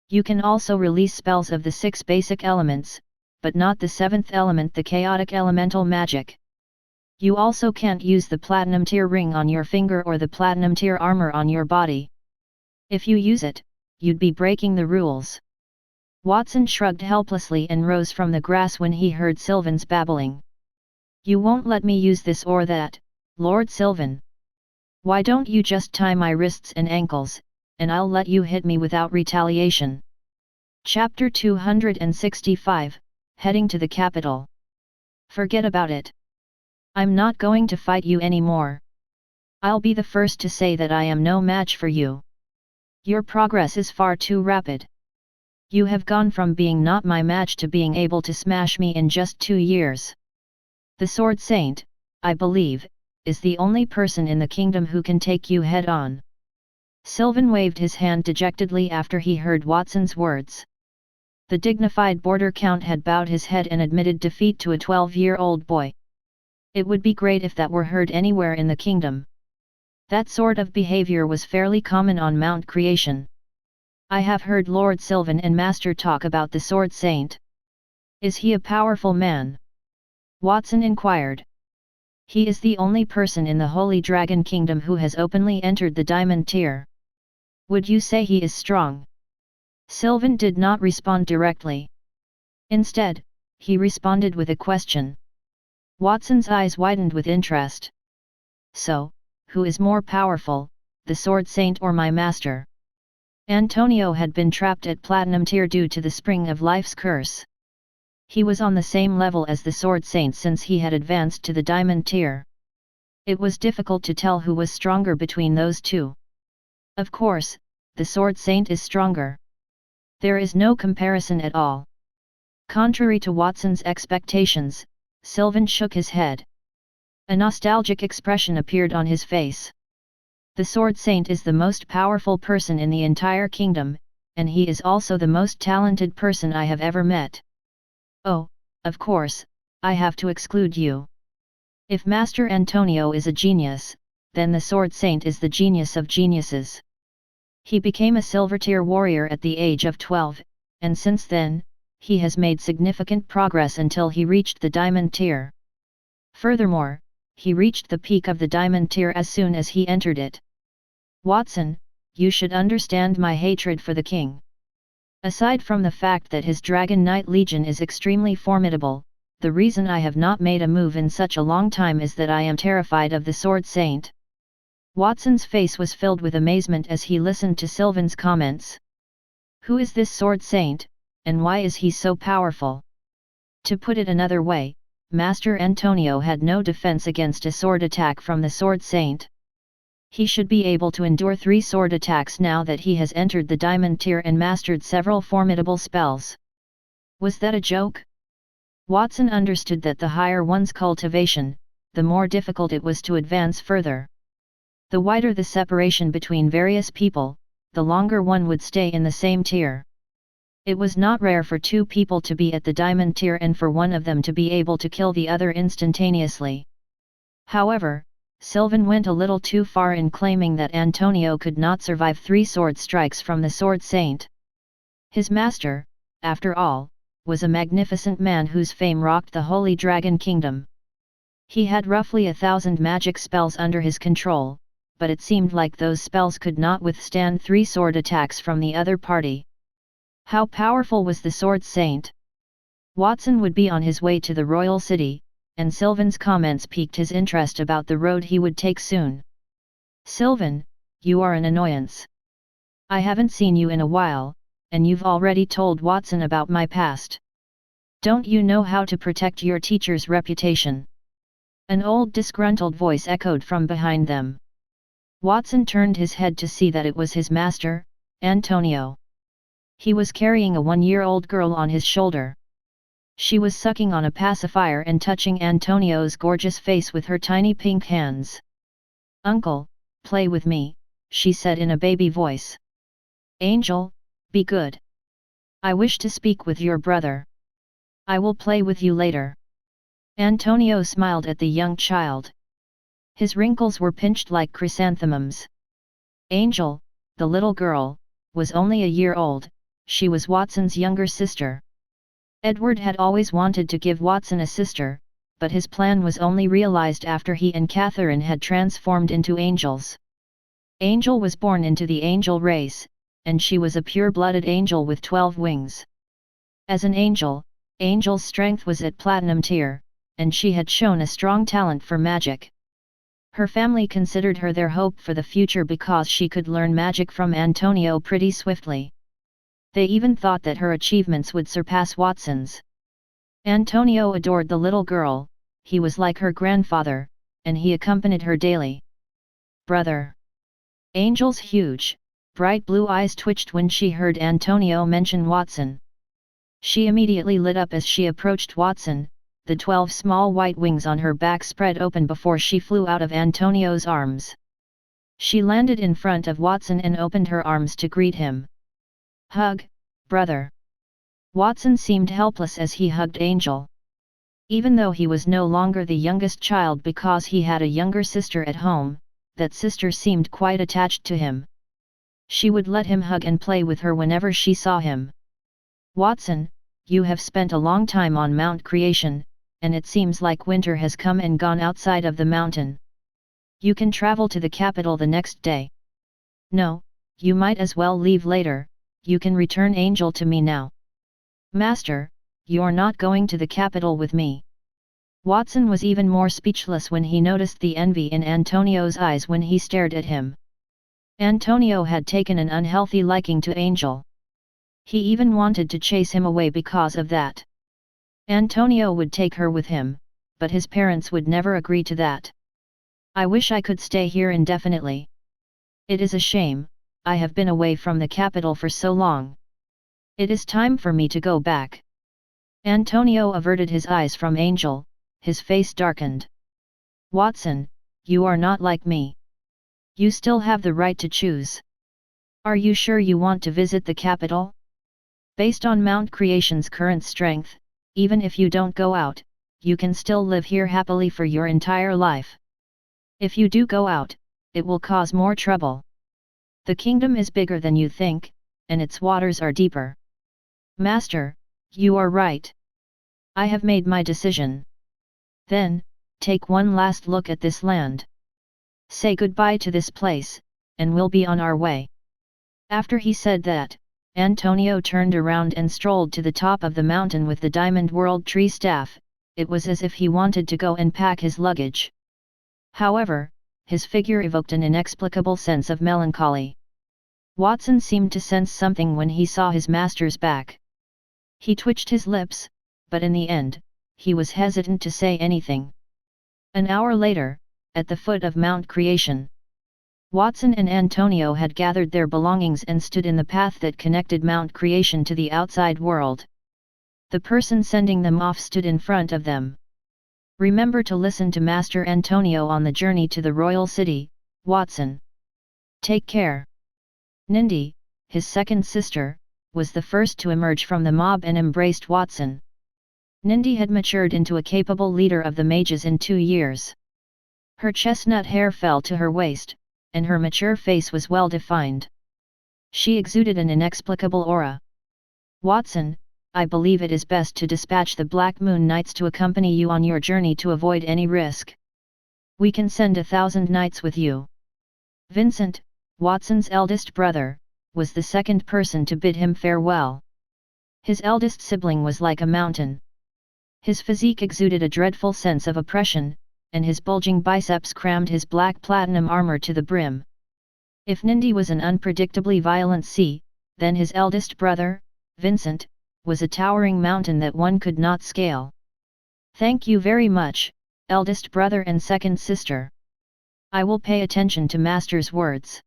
You can also release spells of the 6 basic elements, but not the 7th element, the chaotic elemental magic. You also can't use the platinum tier ring on your finger or the platinum tier armor on your body. If you use it, you'd be breaking the rules. Watson shrugged helplessly and rose from the grass when he heard Sylvan's babbling. You won't let me use this or that, Lord Sylvan. Why don't you just tie my wrists and ankles, and I'll let you hit me without retaliation. Chapter 265, Heading to the Capital. Forget about it. I'm not going to fight you anymore. I'll be the first to say that I am no match for you. Your progress is far too rapid. You have gone from being not my match to being able to smash me in just 2 years. The Sword Saint, I believe, is the only person in the kingdom who can take you head-on. Sylvan waved his hand dejectedly after he heard Watson's words. The dignified border count had bowed his head and admitted defeat to a 12-year-old boy. It would be great if that were heard anywhere in the kingdom. That sort of behavior was fairly common on Mount Creation. I have heard Lord Sylvan and Master talk about the Sword Saint. Is he a powerful man? Watson inquired. He is the only person in the Holy Dragon Kingdom who has openly entered the Diamond Tier. Would you say he is strong? Sylvan did not respond directly. Instead, he responded with a question. Watson's eyes widened with interest. So, who is more powerful, the Sword Saint or my master? Antonio had been trapped at Platinum Tier due to the Spring of Life's curse. He was on the same level as the Sword Saint since he had advanced to the Diamond Tier. It was difficult to tell who was stronger between those two. Of course, the Sword Saint is stronger. There is no comparison at all. Contrary to Watson's expectations, Sylvan shook his head. A nostalgic expression appeared on his face. The Sword Saint is the most powerful person in the entire kingdom, and he is also the most talented person I have ever met. Oh, of course, I have to exclude you. If Master Antonio is a genius, then the Sword Saint is the genius of geniuses. He became a Silver Tier warrior at the age of 12, and since then, he has made significant progress until he reached the Diamond Tier. Furthermore, he reached the peak of the Diamond Tier as soon as he entered it. Watson, you should understand my hatred for the king. Aside from the fact that his Dragon Knight Legion is extremely formidable, the reason I have not made a move in such a long time is that I am terrified of the Sword Saint. Watson's face was filled with amazement as he listened to Sylvan's comments. Who is this Sword Saint, and why is he so powerful? To put it another way, Master Antonio had no defense against a sword attack from the Sword Saint. He should be able to endure 3 sword attacks now that he has entered the Diamond Tier and mastered several formidable spells. Was that a joke? Watson understood that the higher one's cultivation, the more difficult it was to advance further. The wider the separation between various people, the longer one would stay in the same tier. It was not rare for 2 people to be at the Diamond Tier and for one of them to be able to kill the other instantaneously. However, Sylvan went a little too far in claiming that Antonio could not survive 3 sword strikes from the Sword Saint. His master, after all, was a magnificent man whose fame rocked the Holy Dragon Kingdom. He had roughly 1,000 magic spells under his control, but it seemed like those spells could not withstand 3 sword attacks from the other party. How powerful was the Sword Saint? Watson would be on his way to the royal city, and Sylvan's comments piqued his interest about the road he would take soon. Sylvan, you are an annoyance. I haven't seen you in a while, and you've already told Watson about my past. Don't you know how to protect your teacher's reputation? An old disgruntled voice echoed from behind them. Watson turned his head to see that it was his master, Antonio. He was carrying a 1-year-old girl on his shoulder. She was sucking on a pacifier and touching Antonio's gorgeous face with her tiny pink hands. "Uncle, play with me," she said in a baby voice. "Angel, be good. I wish to speak with your brother. I will play with you later." Antonio smiled at the young child. His wrinkles were pinched like chrysanthemums. Angel, the little girl, was only a year old. She was Watson's younger sister. Edward had always wanted to give Watson a sister, but his plan was only realized after he and Catherine had transformed into angels. Angel was born into the angel race, and she was a pure-blooded angel with 12 wings. As an angel, Angel's strength was at Platinum Tier, and she had shown a strong talent for magic. Her family considered her their hope for the future because she could learn magic from Antonio pretty swiftly. They even thought that her achievements would surpass Watson's. Antonio adored the little girl, he was like her grandfather, and he accompanied her daily. "Brother." Angel's huge, bright blue eyes twitched when she heard Antonio mention Watson. She immediately lit up as she approached Watson, the 12 small white wings on her back spread open before she flew out of Antonio's arms. She landed in front of Watson and opened her arms to greet him. "Hug, brother." Watson seemed helpless as he hugged Angel. Even though he was no longer the youngest child because he had a younger sister at home, that sister seemed quite attached to him. She would let him hug and play with her whenever she saw him. Watson, you have spent a long time on Mount Creation, and it seems like winter has come and gone outside of the mountain. You can travel to the capital the next day. No, you might as well leave later, you can return Angel to me now. Master, you're not going to the capital with me. Watson was even more speechless when he noticed the envy in Antonio's eyes when he stared at him. Antonio had taken an unhealthy liking to Angel. He even wanted to chase him away because of that. Antonio would take her with him, but his parents would never agree to that. I wish I could stay here indefinitely. It is a shame, I have been away from the capital for so long. It is time for me to go back. Antonio averted his eyes from Angel, his face darkened. Watson, you are not like me. You still have the right to choose. Are you sure you want to visit the capital? Based on Mount Creation's current strength, even if you don't go out, you can still live here happily for your entire life. If you do go out, it will cause more trouble. The kingdom is bigger than you think, and its waters are deeper. Master, you are right. I have made my decision. Then, take one last look at this land. Say goodbye to this place, and we'll be on our way. After he said that, Antonio turned around and strolled to the top of the mountain with the Diamond World Tree staff. It was as if he wanted to go and pack his luggage. However, his figure evoked an inexplicable sense of melancholy. Watson seemed to sense something when he saw his master's back. He twitched his lips, but in the end, he was hesitant to say anything. An hour later, at the foot of Mount Creation, Watson and Antonio had gathered their belongings and stood in the path that connected Mount Creation to the outside world. The person sending them off stood in front of them. Remember to listen to Master Antonio on the journey to the royal city, Watson. Take care. Nindi, his second sister, was the first to emerge from the mob and embraced Watson. Nindi had matured into a capable leader of the mages in 2 years. Her chestnut hair fell to her waist, and her mature face was well defined. She exuded an inexplicable aura. Watson, I believe it is best to dispatch the Black Moon Knights to accompany you on your journey to avoid any risk. We can send 1,000 knights with you. Vincent, Watson's eldest brother, was the second person to bid him farewell. His eldest sibling was like a mountain. His physique exuded a dreadful sense of oppression, and his bulging biceps crammed his black platinum armor to the brim. If Nindi was an unpredictably violent sea, then his eldest brother, Vincent, was a towering mountain that one could not scale. Thank you very much, eldest brother and second sister. I will pay attention to Master's words.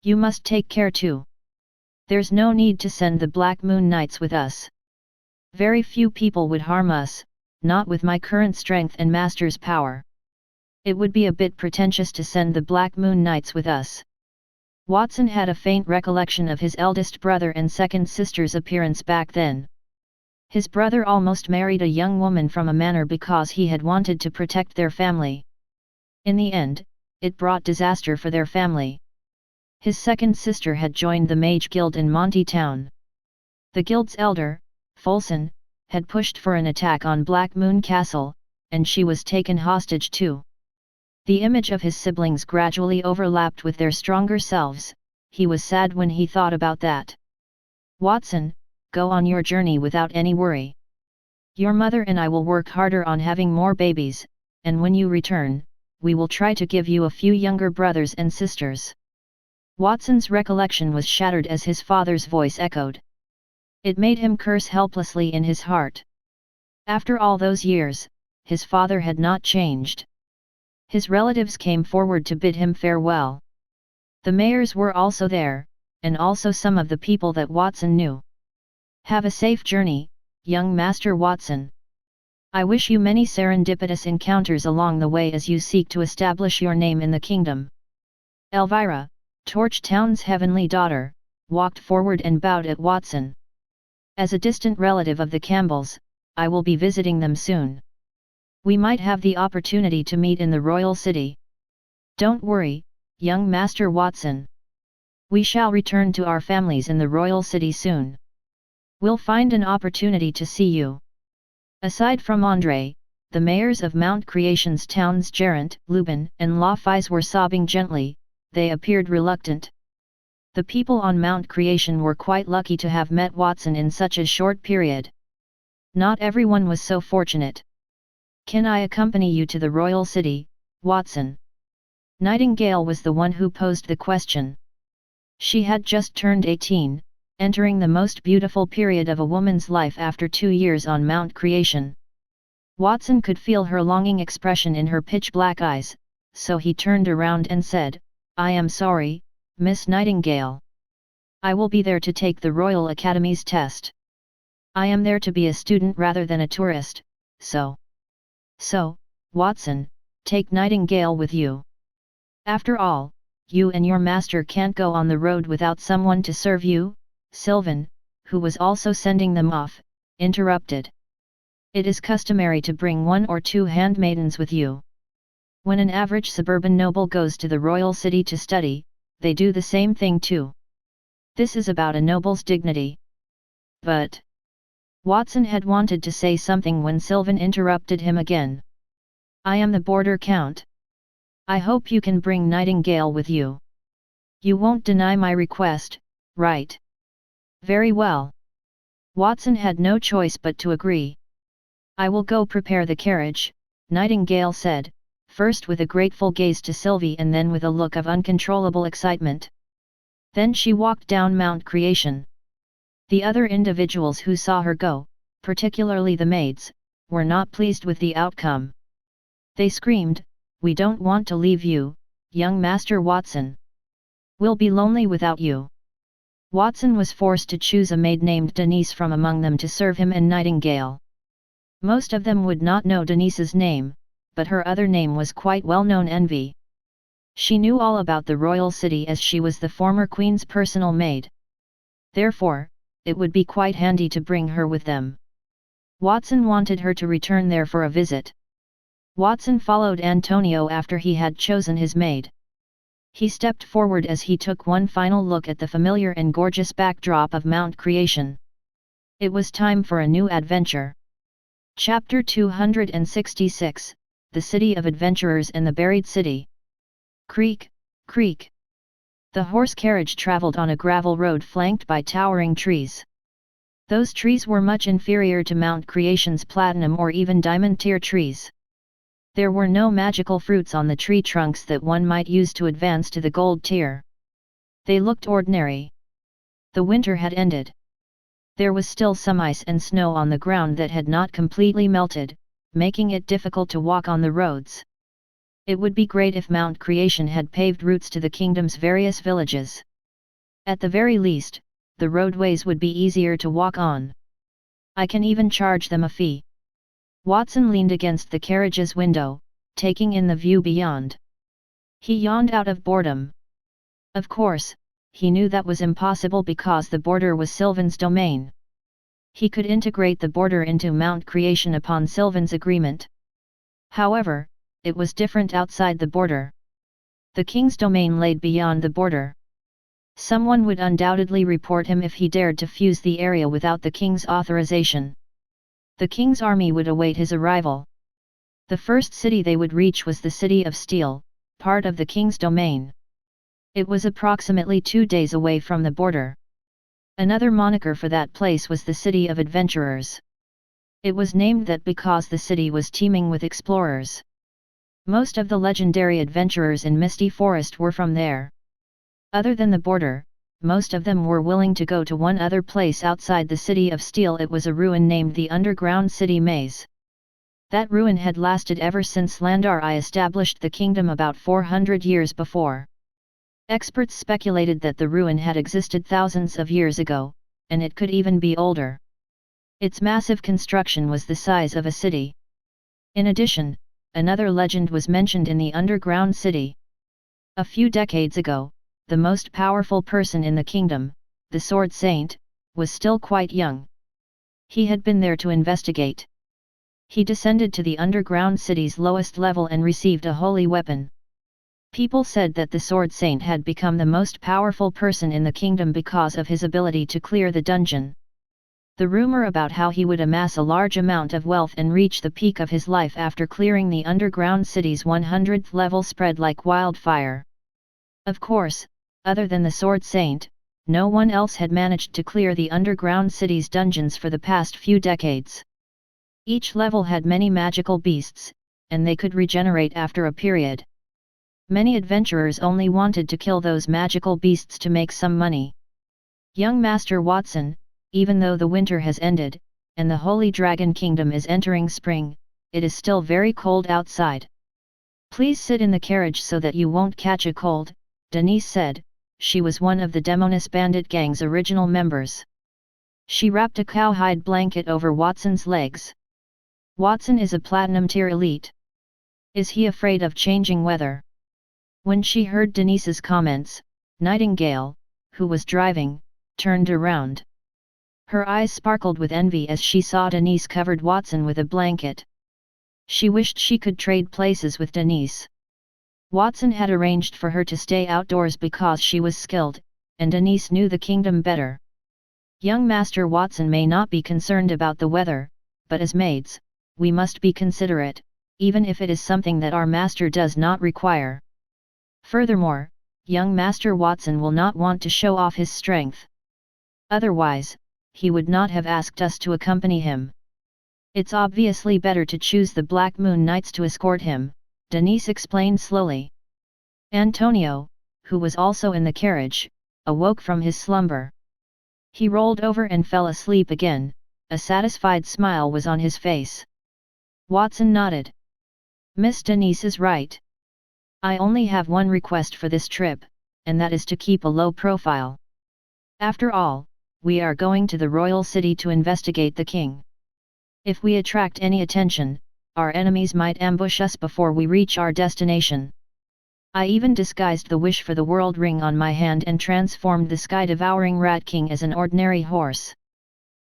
You must take care too. There's no need to send the Black Moon Knights with us. Very few people would harm us, not with my current strength and Master's power. It would be a bit pretentious to send the Black Moon Knights with us. Watson had a faint recollection of his eldest brother and second sister's appearance back then. His brother almost married a young woman from a manor because he had wanted to protect their family. In the end, it brought disaster for their family. His second sister had joined the Mage Guild in Monty Town. The guild's elder, Folson, had pushed for an attack on Black Moon Castle, and she was taken hostage too. The image of his siblings gradually overlapped with their stronger selves. He was sad when he thought about that. Watson, go on your journey without any worry. Your mother and I will work harder on having more babies, and when you return, we will try to give you a few younger brothers and sisters. Watson's recollection was shattered as his father's voice echoed. It made him curse helplessly in his heart. After all those years, his father had not changed. His relatives came forward to bid him farewell. The mayors were also there, and also some of the people that Watson knew. Have a safe journey, young Master Watson. I wish you many serendipitous encounters along the way as you seek to establish your name in the kingdom. Elvira, Torch Town's heavenly daughter, walked forward and bowed at Watson. As a distant relative of the Campbells, I will be visiting them soon. We might have the opportunity to meet in the royal city. Don't worry, young Master Watson. We shall return to our families in the royal city soon. We'll find an opportunity to see you. Aside from André, the mayors of Mount Creation's towns Geraint, Lubin, and Laphise were sobbing gently. They appeared reluctant. The people on Mount Creation were quite lucky to have met Watson in such a short period. Not everyone was so fortunate. Can I accompany you to the royal city, Watson? Nightingale was the one who posed the question. She had just turned 18, entering the most beautiful period of a woman's life after 2 years on Mount Creation. Watson could feel her longing expression in her pitch-black eyes, so he turned around and said, I am sorry, Miss Nightingale. I will be there to take the Royal Academy's test. I am there to be a student rather than a tourist, so, Watson, take Nightingale with you. After all, you and your master can't go on the road without someone to serve you. Sylvan, who was also sending them off, interrupted. It is customary to bring 1 or 2 handmaidens with you. When an average suburban noble goes to the royal city to study, they do the same thing too. This is about a noble's dignity. But Watson had wanted to say something when Sylvan interrupted him again. I am the border count. I hope you can bring Nightingale with you. You won't deny my request, right? Very well. Watson had no choice but to agree. I will go prepare the carriage, Nightingale said, first with a grateful gaze to Sylvie and then with a look of uncontrollable excitement. Then she walked down Mount Creation. The other individuals who saw her go, particularly the maids, were not pleased with the outcome. They screamed, We don't want to leave you, young Master Watson. We'll be lonely without you. Watson was forced to choose a maid named Denise from among them to serve him and Nightingale. Most of them would not know Denise's name, but her other name was quite well known, Envy. She knew all about the royal city as she was the former queen's personal maid. Therefore, it would be quite handy to bring her with them. Watson wanted her to return there for a visit. Watson followed Antonio after he had chosen his maid. He stepped forward as he took one final look at the familiar and gorgeous backdrop of Mount Creation. It was time for a new adventure. Chapter 266, The City of Adventurers and the Buried City. Creak, creak. The horse carriage travelled on a gravel road flanked by towering trees. Those trees were much inferior to Mount Creation's platinum or even diamond tier trees. There were no magical fruits on the tree trunks that one might use to advance to the gold tier. They looked ordinary. The winter had ended. There was still some ice and snow on the ground that had not completely melted, making it difficult to walk on the roads. It would be great if Mount Creation had paved routes to the kingdom's various villages. At the very least, the roadways would be easier to walk on. I can even charge them a fee. Watson leaned against the carriage's window, taking in the view beyond. He yawned out of boredom. Of course, he knew that was impossible because the border was Sylvan's domain. He could integrate the border into Mount Creation upon Sylvan's agreement. However, it was different outside the border. The king's domain laid beyond the border. Someone would undoubtedly report him if he dared to fuse the area without the king's authorization. The king's army would await his arrival. The first city they would reach was the City of Steel, part of the king's domain. It was approximately 2 days away from the border. Another moniker for that place was the City of Adventurers. It was named that because the city was teeming with explorers. Most of the legendary adventurers in Misty Forest were from there. Other than the border, most of them were willing to go to one other place outside the City of Steel. It was a ruin named the Underground City Maze. That ruin had lasted ever since Landar I established the kingdom about 400 years before. Experts speculated that the ruin had existed thousands of years ago, and it could even be older. Its massive construction was the size of a city. In addition, another legend was mentioned in the underground city. A few decades ago, the most powerful person in the kingdom, the Sword Saint, was still quite young, He had been there to investigate. He descended to the underground city's lowest level and received a holy weapon. People said that the Sword Saint had become the most powerful person in the kingdom because of his ability to clear the dungeon. The rumor about how he would amass a large amount of wealth and reach the peak of his life after clearing the underground city's 100th level spread like wildfire. Of course, other than the Sword Saint, no one else had managed to clear the underground city's dungeons for the past few decades. Each level had many magical beasts, and they could regenerate after a period. Many adventurers only wanted to kill those magical beasts to make some money. Young Master Watson, even though the winter has ended, and the Holy Dragon Kingdom is entering spring, it is still very cold outside. Please sit in the carriage so that you won't catch a cold, Denise said. She was one of the Demoness Bandit Gang's original members. She wrapped a cowhide blanket over Watson's legs. Watson is a platinum tier elite. Is he afraid of changing weather? When she heard Denise's comments, Nightingale, who was driving, turned around. Her eyes sparkled with envy as she saw Denise covered Watson with a blanket. She wished she could trade places with Denise. Watson had arranged for her to stay outdoors because she was skilled, and Denise knew the kingdom better. Young Master Watson may not be concerned about the weather, but as maids, we must be considerate, even if it is something that our master does not require. Furthermore, young Master Watson will not want to show off his strength. Otherwise, he would not have asked us to accompany him. It's obviously better to choose the Black Moon Knights to escort him, Denise explained slowly. Antonio, who was also in the carriage, awoke from his slumber. He rolled over and fell asleep again. A satisfied smile was on his face. Watson nodded. Miss Denise is right. I only have one request for this trip, and that is to keep a low profile. After all, we are going to the royal city to investigate the king. If we attract any attention, our enemies might ambush us before we reach our destination. I even disguised the wish for the world ring on my hand and transformed the sky-devouring Rat King as an ordinary horse.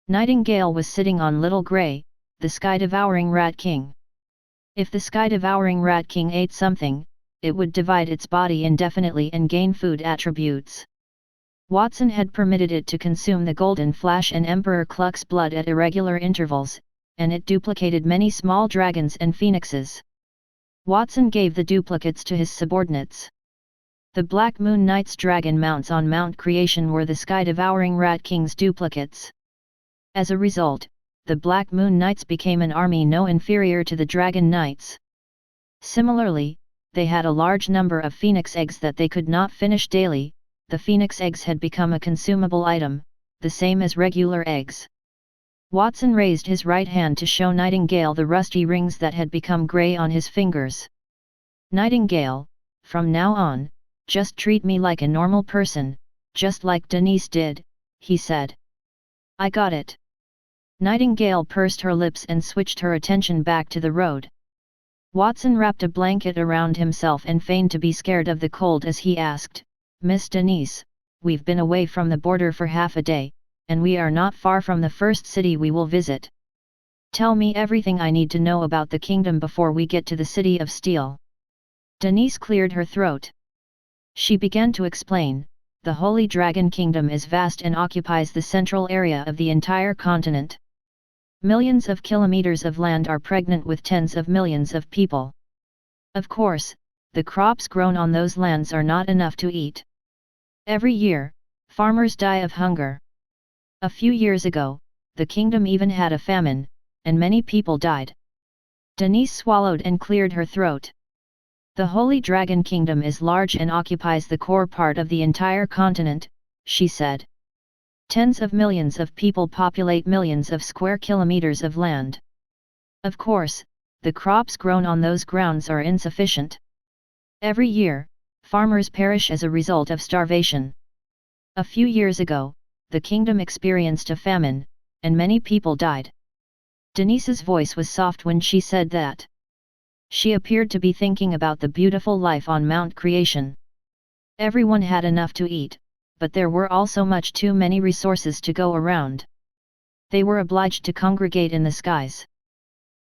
Nightingale was sitting on Little Grey, the sky-devouring Rat King. If the sky-devouring Rat King ate something, it would divide its body indefinitely and gain food attributes. Watson had permitted it to consume the Golden Flash and Emperor Cluck's blood at irregular intervals, and it duplicated many small dragons and phoenixes. Watson gave the duplicates to his subordinates. The Black Moon Knight's dragon mounts on Mount Creation were the sky-devouring Rat King's duplicates. As a result, the Black Moon Knights became an army no inferior to the Dragon Knights. Similarly, they had a large number of phoenix eggs that they could not finish daily. The phoenix eggs had become a consumable item, the same as regular eggs. Watson raised his right hand to show Nightingale the rusty rings that had become grey on his fingers. Nightingale, from now on, just treat me like a normal person, just like Denise did, he said. I got it. Nightingale pursed her lips and switched her attention back to the road. Watson wrapped a blanket around himself and feigned to be scared of the cold as he asked, Miss Denise, we've been away from the border for half a day, and we are not far from the first city we will visit. Tell me everything I need to know about the kingdom before we get to the City of Steel. Denise cleared her throat. She began to explain, the Holy Dragon Kingdom is vast and occupies the central area of the entire continent. Millions of kilometers of land are pregnant with tens of millions of people. Of course, the crops grown on those lands are not enough to eat. Every year, farmers die of hunger. A few years ago, the kingdom even had a famine, and many people died. Denise swallowed and cleared her throat. The Holy Dragon Kingdom is large and occupies the core part of the entire continent, she said. Tens of millions of people populate millions of square kilometers of land. Of course, the crops grown on those grounds are insufficient. Every year, farmers perish as a result of starvation. A few years ago, the kingdom experienced a famine, and many people died. Denise's voice was soft when she said that. She appeared to be thinking about the beautiful life on Mount Creation. Everyone had enough to eat, but there were also much too many resources to go around. They were obliged to congregate in the skies.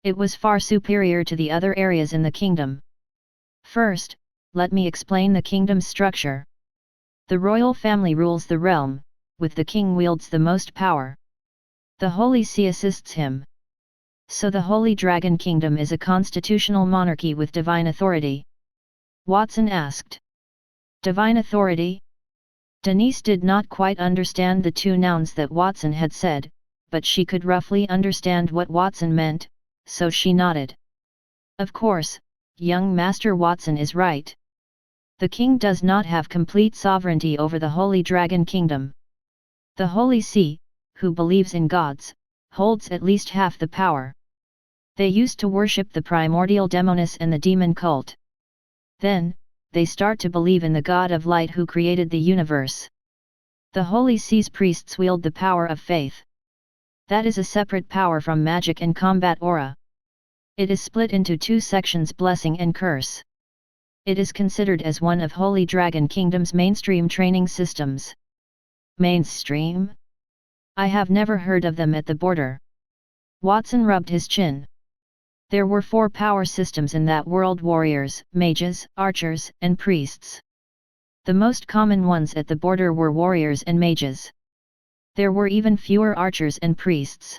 It was far superior to the other areas in the kingdom. First, let me explain the kingdom's structure. The royal family rules the realm, with the king wields the most power. The Holy See assists him. So the Holy Dragon Kingdom is a constitutional monarchy with divine authority. Watson asked. Divine authority? Denise did not quite understand the two nouns that Watson had said, but she could roughly understand what Watson meant, so she nodded. Of course, young Master Watson is right. The king does not have complete sovereignty over the Holy Dragon Kingdom. The Holy See, who believes in gods, holds at least half the power. They used to worship the primordial demoness and the demon cult. Then, they start to believe in the God of light who created the universe. The Holy See's priests wield the power of faith. That is a separate power from magic and combat aura. It is split into two sections: blessing and curse. It is considered as one of Holy Dragon Kingdom's mainstream training systems. Mainstream? I have never heard of them at the border. Watson rubbed his chin. There were 4 power systems in that world: warriors, mages, archers, and priests. The most common ones at the border were warriors and mages. There were even fewer archers and priests.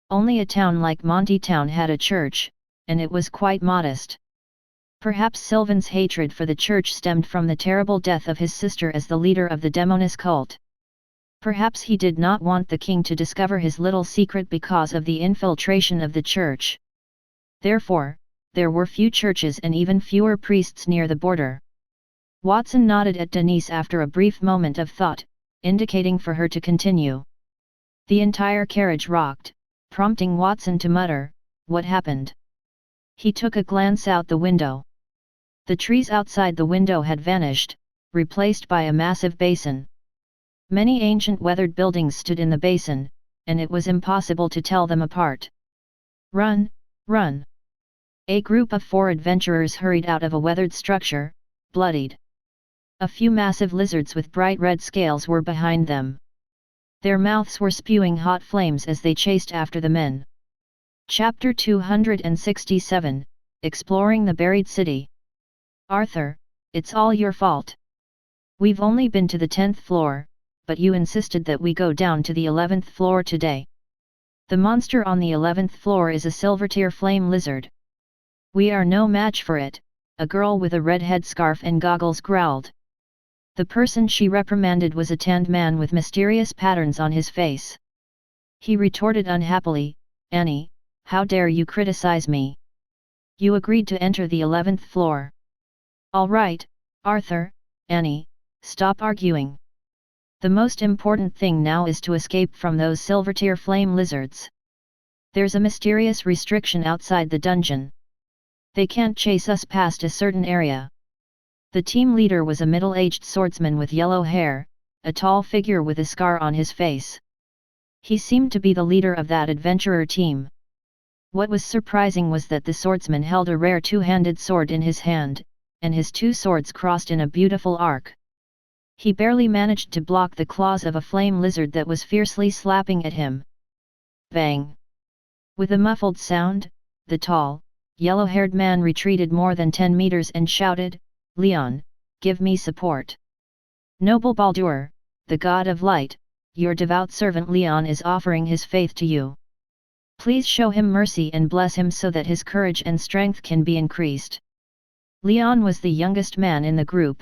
Only a town like Monty Town had a church, and it was quite modest. Perhaps Sylvan's hatred for the church stemmed from the terrible death of his sister as the leader of the demoness cult. Perhaps he did not want the king to discover his little secret because of the infiltration of the church. Therefore, there were few churches and even fewer priests near the border. Watson nodded at Denise after a brief moment of thought, indicating for her to continue. The entire carriage rocked, prompting Watson to mutter, "What happened?" He took a glance out the window. The trees outside the window had vanished, replaced by a massive basin. Many ancient weathered buildings stood in the basin, and it was impossible to tell them apart. "Run, run!" A group of 4 adventurers hurried out of a weathered structure, bloodied. A few massive lizards with bright red scales were behind them. Their mouths were spewing hot flames as they chased after the men. Chapter 267, Exploring the Buried City. Arthur, it's all your fault. We've only been to the 10th floor, but you insisted that we go down to the 11th floor today. The monster on the 11th floor is a silver-tear flame lizard. We are no match for it, a girl with a red headscarf and goggles growled. The person she reprimanded was a tanned man with mysterious patterns on his face. He retorted unhappily, "Annie, how dare you criticize me? You agreed to enter the 11th floor. All right, Arthur, Annie, stop arguing. The most important thing now is to escape from those silver-tear flame lizards. There's a mysterious restriction outside the dungeon. They can't chase us past a certain area." The team leader was a middle-aged swordsman with yellow hair, a tall figure with a scar on his face. He seemed to be the leader of that adventurer team. What was surprising was that the swordsman held a rare 2-handed sword in his hand, and his 2 swords crossed in a beautiful arc. He barely managed to block the claws of a flame lizard that was fiercely slapping at him. Bang! With a muffled sound, the tall, yellow-haired man retreated more than 10 meters and shouted, "Leon, give me support. Noble Baldur, the god of light, your devout servant Leon is offering his faith to you. Please show him mercy and bless him so that his courage and strength can be increased." Leon was the youngest man in the group.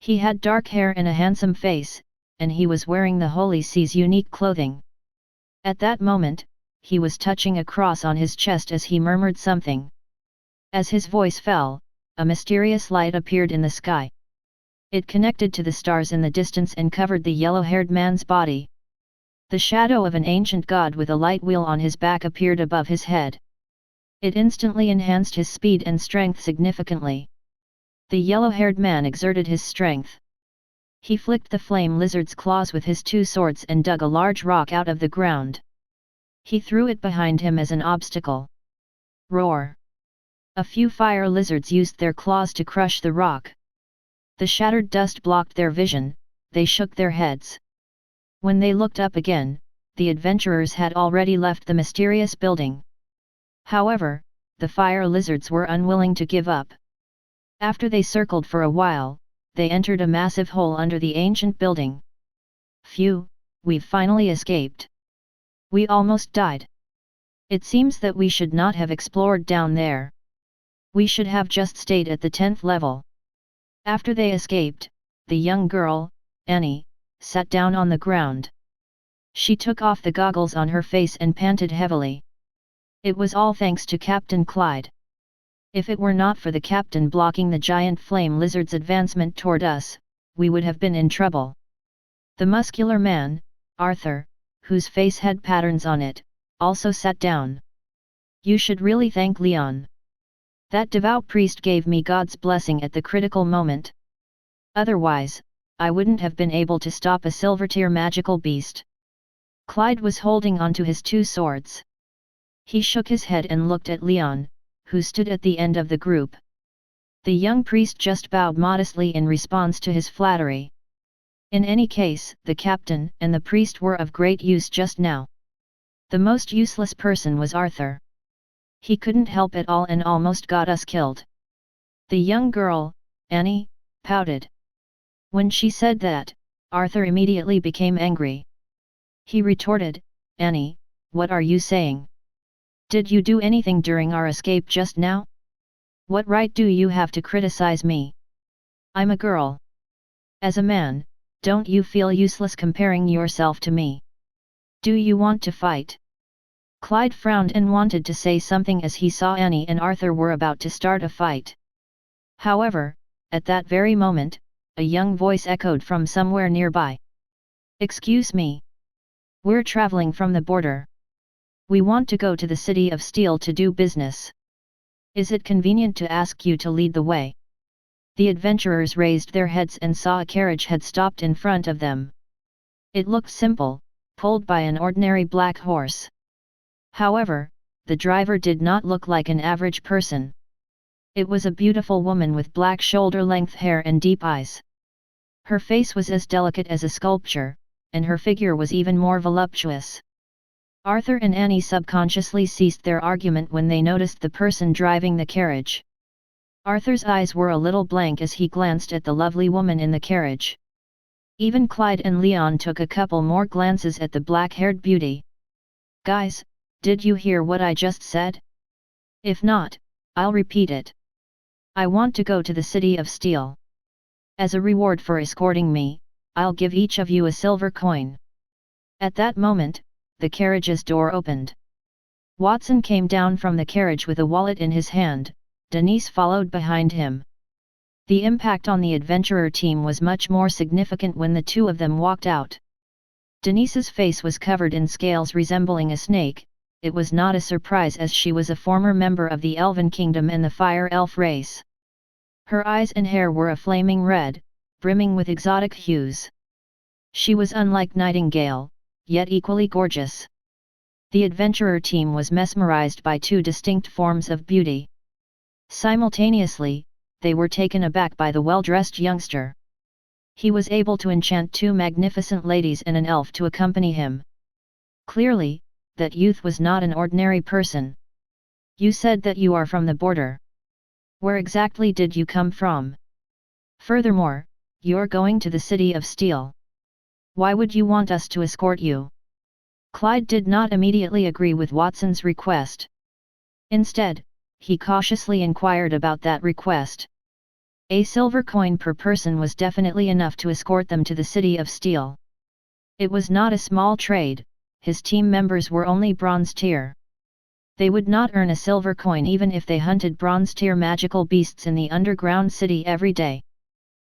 He had dark hair and a handsome face, and he was wearing the Holy See's unique clothing. At that moment, he was touching a cross on his chest as he murmured something. As his voice fell, a mysterious light appeared in the sky. It connected to the stars in the distance and covered the yellow-haired man's body. The shadow of an ancient god with a light wheel on his back appeared above his head. It instantly enhanced his speed and strength significantly. The yellow-haired man exerted his strength. He flicked the flame lizard's claws with his 2 swords and dug a large rock out of the ground. He threw it behind him as an obstacle. Roar! A few fire lizards used their claws to crush the rock. The shattered dust blocked their vision, they shook their heads. When they looked up again, the adventurers had already left the mysterious building. However, the fire lizards were unwilling to give up. After they circled for a while, they entered a massive hole under the ancient building. Phew, we've finally escaped. We almost died. It seems that we should not have explored down there. We should have just stayed at the 10th level. After they escaped, the young girl, Annie, sat down on the ground. She took off the goggles on her face and panted heavily. It was all thanks to Captain Clyde. If it were not for the captain blocking the giant flame lizard's advancement toward us, we would have been in trouble. The muscular man, Arthur, whose face had patterns on it, also sat down. You should really thank Leon. That devout priest gave me God's blessing at the critical moment. Otherwise, I wouldn't have been able to stop a silver-tier magical beast. Clyde was holding onto his two swords. He shook his head and looked at Leon, who stood at the end of the group. The young priest just bowed modestly in response to his flattery. In any case, the captain and the priest were of great use just now. The most useless person was Arthur. He couldn't help at all and almost got us killed. The young girl, Annie, pouted. When she said that, Arthur immediately became angry. He retorted, Annie, what are you saying? Did you do anything during our escape just now? What right do you have to criticize me? I'm a girl. As a man, don't you feel useless comparing yourself to me? Do you want to fight? Clyde frowned and wanted to say something as he saw Annie and Arthur were about to start a fight. However, at that very moment, a young voice echoed from somewhere nearby. Excuse me. We're traveling from the border. We want to go to the City of Steel to do business. Is it convenient to ask you to lead the way? The adventurers raised their heads and saw a carriage had stopped in front of them. It looked simple, pulled by an ordinary black horse. However, the driver did not look like an average person. It was a beautiful woman with black shoulder-length hair and deep eyes. Her face was as delicate as a sculpture, and her figure was even more voluptuous. Arthur and Annie subconsciously ceased their argument when they noticed the person driving the carriage. Arthur's eyes were a little blank as he glanced at the lovely woman in the carriage. Even Clyde and Leon took a couple more glances at the black-haired beauty. Guys, did you hear what I just said? If not, I'll repeat it. I want to go to the City of Steel. As a reward for escorting me, I'll give each of you a silver coin. At that moment, the carriage's door opened. Watson came down from the carriage with a wallet in his hand. Denise followed behind him. The impact on the adventurer team was much more significant when the two of them walked out. Denise's face was covered in scales resembling a snake. It was not a surprise as she was a former member of the Elven Kingdom and the Fire Elf race. Her eyes and hair were a flaming red, brimming with exotic hues. She was unlike Nightingale, yet equally gorgeous. The adventurer team was mesmerized by two distinct forms of beauty. Simultaneously, they were taken aback by the well-dressed youngster. He was able to enchant two magnificent ladies and an elf to accompany him. Clearly, that youth was not an ordinary person. You said that you are from the border. Where exactly did you come from? Furthermore, you're going to the City of Steel. Why would you want us to escort you? Clyde did not immediately agree with Watson's request. Instead, he cautiously inquired about that request. A silver coin per person was definitely enough to escort them to the City of Steel. It was not a small trade, his team members were only bronze tier. They would not earn a silver coin even if they hunted bronze tier magical beasts in the underground city every day.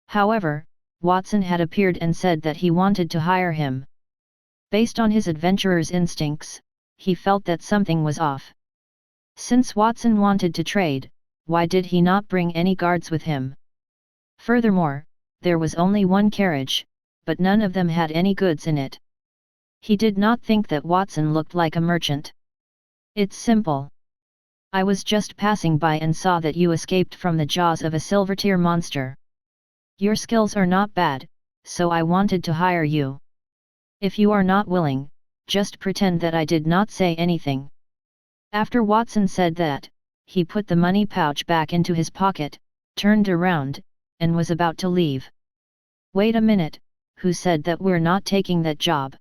However, Watson had appeared and said that he wanted to hire him. Based on his adventurer's instincts, he felt that something was off. Since Watson wanted to trade, why did he not bring any guards with him? Furthermore, there was only one carriage, but none of them had any goods in it. He did not think that Watson looked like a merchant. It's simple. I was just passing by and saw that you escaped from the jaws of a silver-tier monster. Your skills are not bad, so I wanted to hire you. If you are not willing, just pretend that I did not say anything." After Watson said that, he put the money pouch back into his pocket, turned around, and was about to leave. "Wait a minute, who said that we're not taking that job?"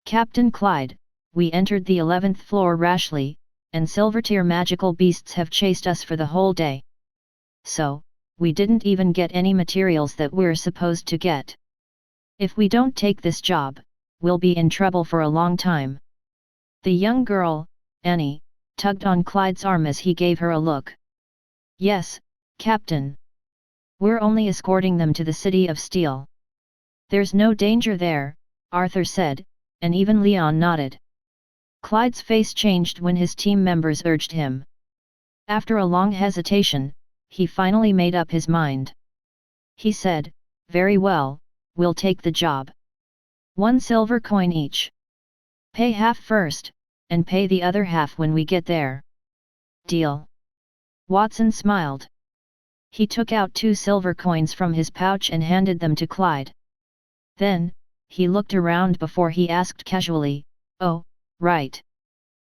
"Captain Clyde, we entered the 11th floor rashly, and Silvertier magical beasts have chased us for the whole day. So, we didn't even get any materials that we're supposed to get. If we don't take this job, we'll be in trouble for a long time." The young girl, Annie, tugged on Clyde's arm as he gave her a look. "Yes, Captain. We're only escorting them to the City of Steel." "There's no danger there," Arthur said, and even Leon nodded. Clyde's face changed when his team members urged him. After a long hesitation, he finally made up his mind. He said, "Very well, we'll take the job. 1 silver coin each. Pay half first, and pay the other half when we get there." "Deal." Watson smiled. He took out 2 silver coins from his pouch and handed them to Clyde. Then, he looked around before he asked casually, "Oh, right.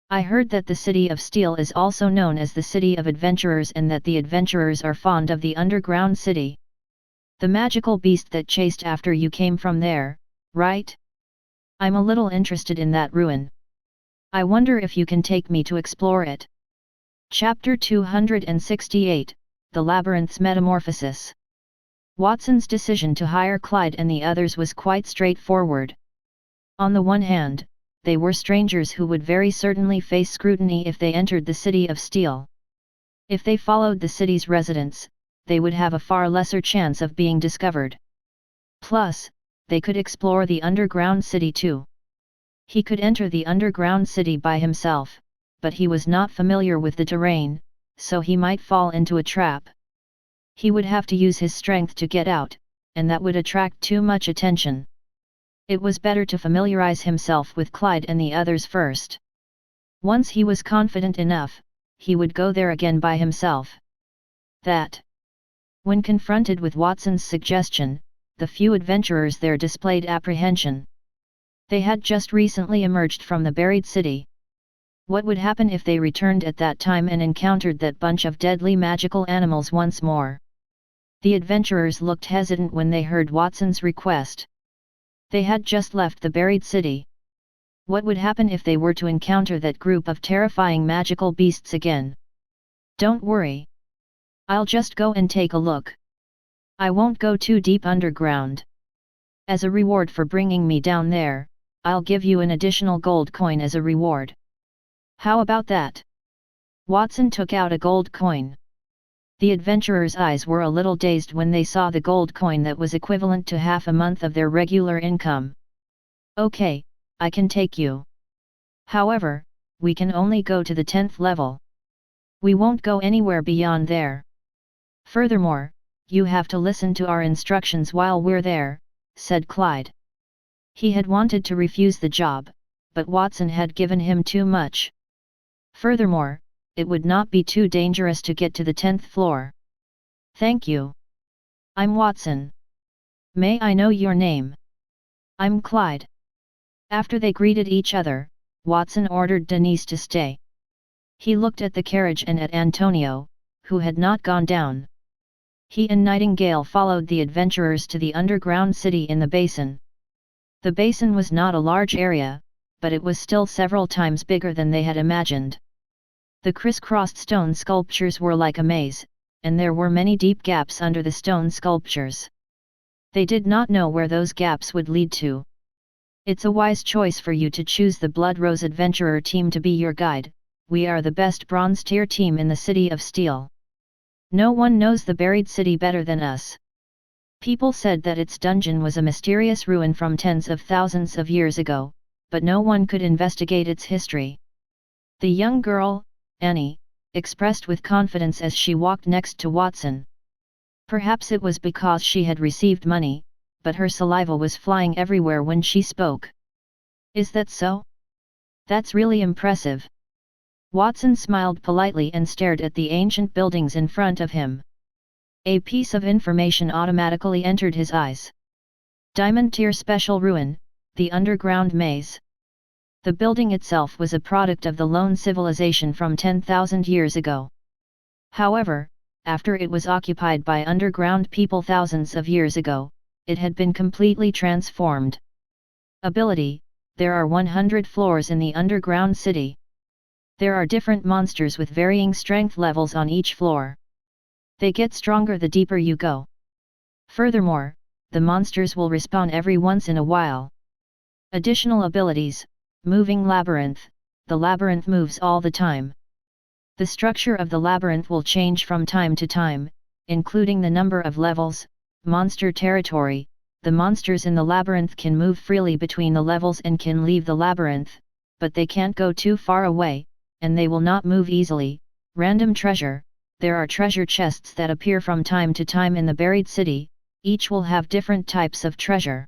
I heard that the City of Steel is also known as the City of Adventurers and that the adventurers are fond of the underground city. The magical beast that chased after you came from there, right? I'm a little interested in that ruin. I wonder if you can take me to explore it." Chapter 268, The Labyrinth's Metamorphosis. Watson's decision to hire Clyde and the others was quite straightforward. On the one hand, they were strangers who would very certainly face scrutiny if they entered the City of Steel. If they followed the city's residents, they would have a far lesser chance of being discovered. Plus, they could explore the underground city too. He could enter the underground city by himself, but he was not familiar with the terrain, so he might fall into a trap. He would have to use his strength to get out, and that would attract too much attention. It was better to familiarize himself with Clyde and the others first. Once he was confident enough, he would go there again by himself. When confronted with Watson's suggestion, the few adventurers there displayed apprehension. They had just recently emerged from the buried city. What would happen if they returned at that time and encountered that bunch of deadly magical animals once more? The adventurers looked hesitant when they heard Watson's request. They had just left the buried city. What would happen if they were to encounter that group of terrifying magical beasts again? "Don't worry. I'll just go and take a look. I won't go too deep underground. As a reward for bringing me down there, I'll give you an additional gold coin as a reward. How about that?" Watson took out a gold coin. The adventurers' eyes were a little dazed when they saw the gold coin that was equivalent to half a month of their regular income. "Okay, I can take you. However, we can only go to the 10th level. We won't go anywhere beyond there. Furthermore, you have to listen to our instructions while we're there," said Clyde. He had wanted to refuse the job, but Watson had given him too much. Furthermore, it would not be too dangerous to get to the 10th floor. "Thank you. I'm Watson. May I know your name?" "I'm Clyde." After they greeted each other, Watson ordered Denise to stay. He looked at the carriage and at Antonio, who had not gone down. He and Nightingale followed the adventurers to the underground city in the basin. The basin was not a large area, but it was still several times bigger than they had imagined. The crisscrossed stone sculptures were like a maze, and there were many deep gaps under the stone sculptures. They did not know where those gaps would lead to. "It's a wise choice for you to choose the Blood Rose Adventurer team to be your guide. We are the best bronze tier team in the City of Steel. No one knows the buried city better than us. People said that its dungeon was a mysterious ruin from tens of thousands of years ago, but no one could investigate its history." The young girl, Annie, expressed with confidence as she walked next to Watson. Perhaps it was because she had received money, but her saliva was flying everywhere when she spoke. "Is that so? That's really impressive." Watson smiled politely and stared at the ancient buildings in front of him. A piece of information automatically entered his eyes. "Diamond Tier Special Ruin, the Underground Maze. The building itself was a product of the lone civilization from 10,000 years ago. However, after it was occupied by underground people thousands of years ago, it had been completely transformed. Ability: there are 100 floors in the underground city. There are different monsters with varying strength levels on each floor. They get stronger the deeper you go. Furthermore, the monsters will respawn every once in a while. Additional abilities: moving labyrinth: the labyrinth moves all the time. The structure of the labyrinth will change from time to time, including the number of levels, monster territory. The monsters in the labyrinth can move freely between the levels and can leave the labyrinth, but they can't go too far away, and they will not move easily. Random treasure: there are treasure chests that appear from time to time in the buried city, each will have different types of treasure.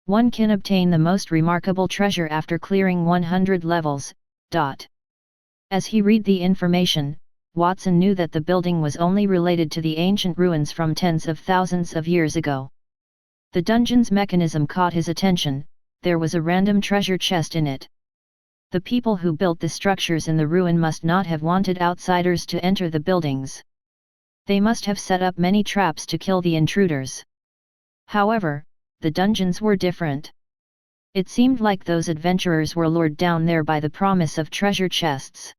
One can obtain the most remarkable treasure after clearing 100 levels. As he read the information, Watson knew that the building was only related to the ancient ruins from tens of thousands of years ago. The dungeon's mechanism caught his attention. There was a random treasure chest in it. The people who built the structures in the ruin must not have wanted outsiders to enter the buildings. They must have set up many traps to kill the intruders. However, the dungeons were different. It seemed like those adventurers were lured down there by the promise of treasure chests.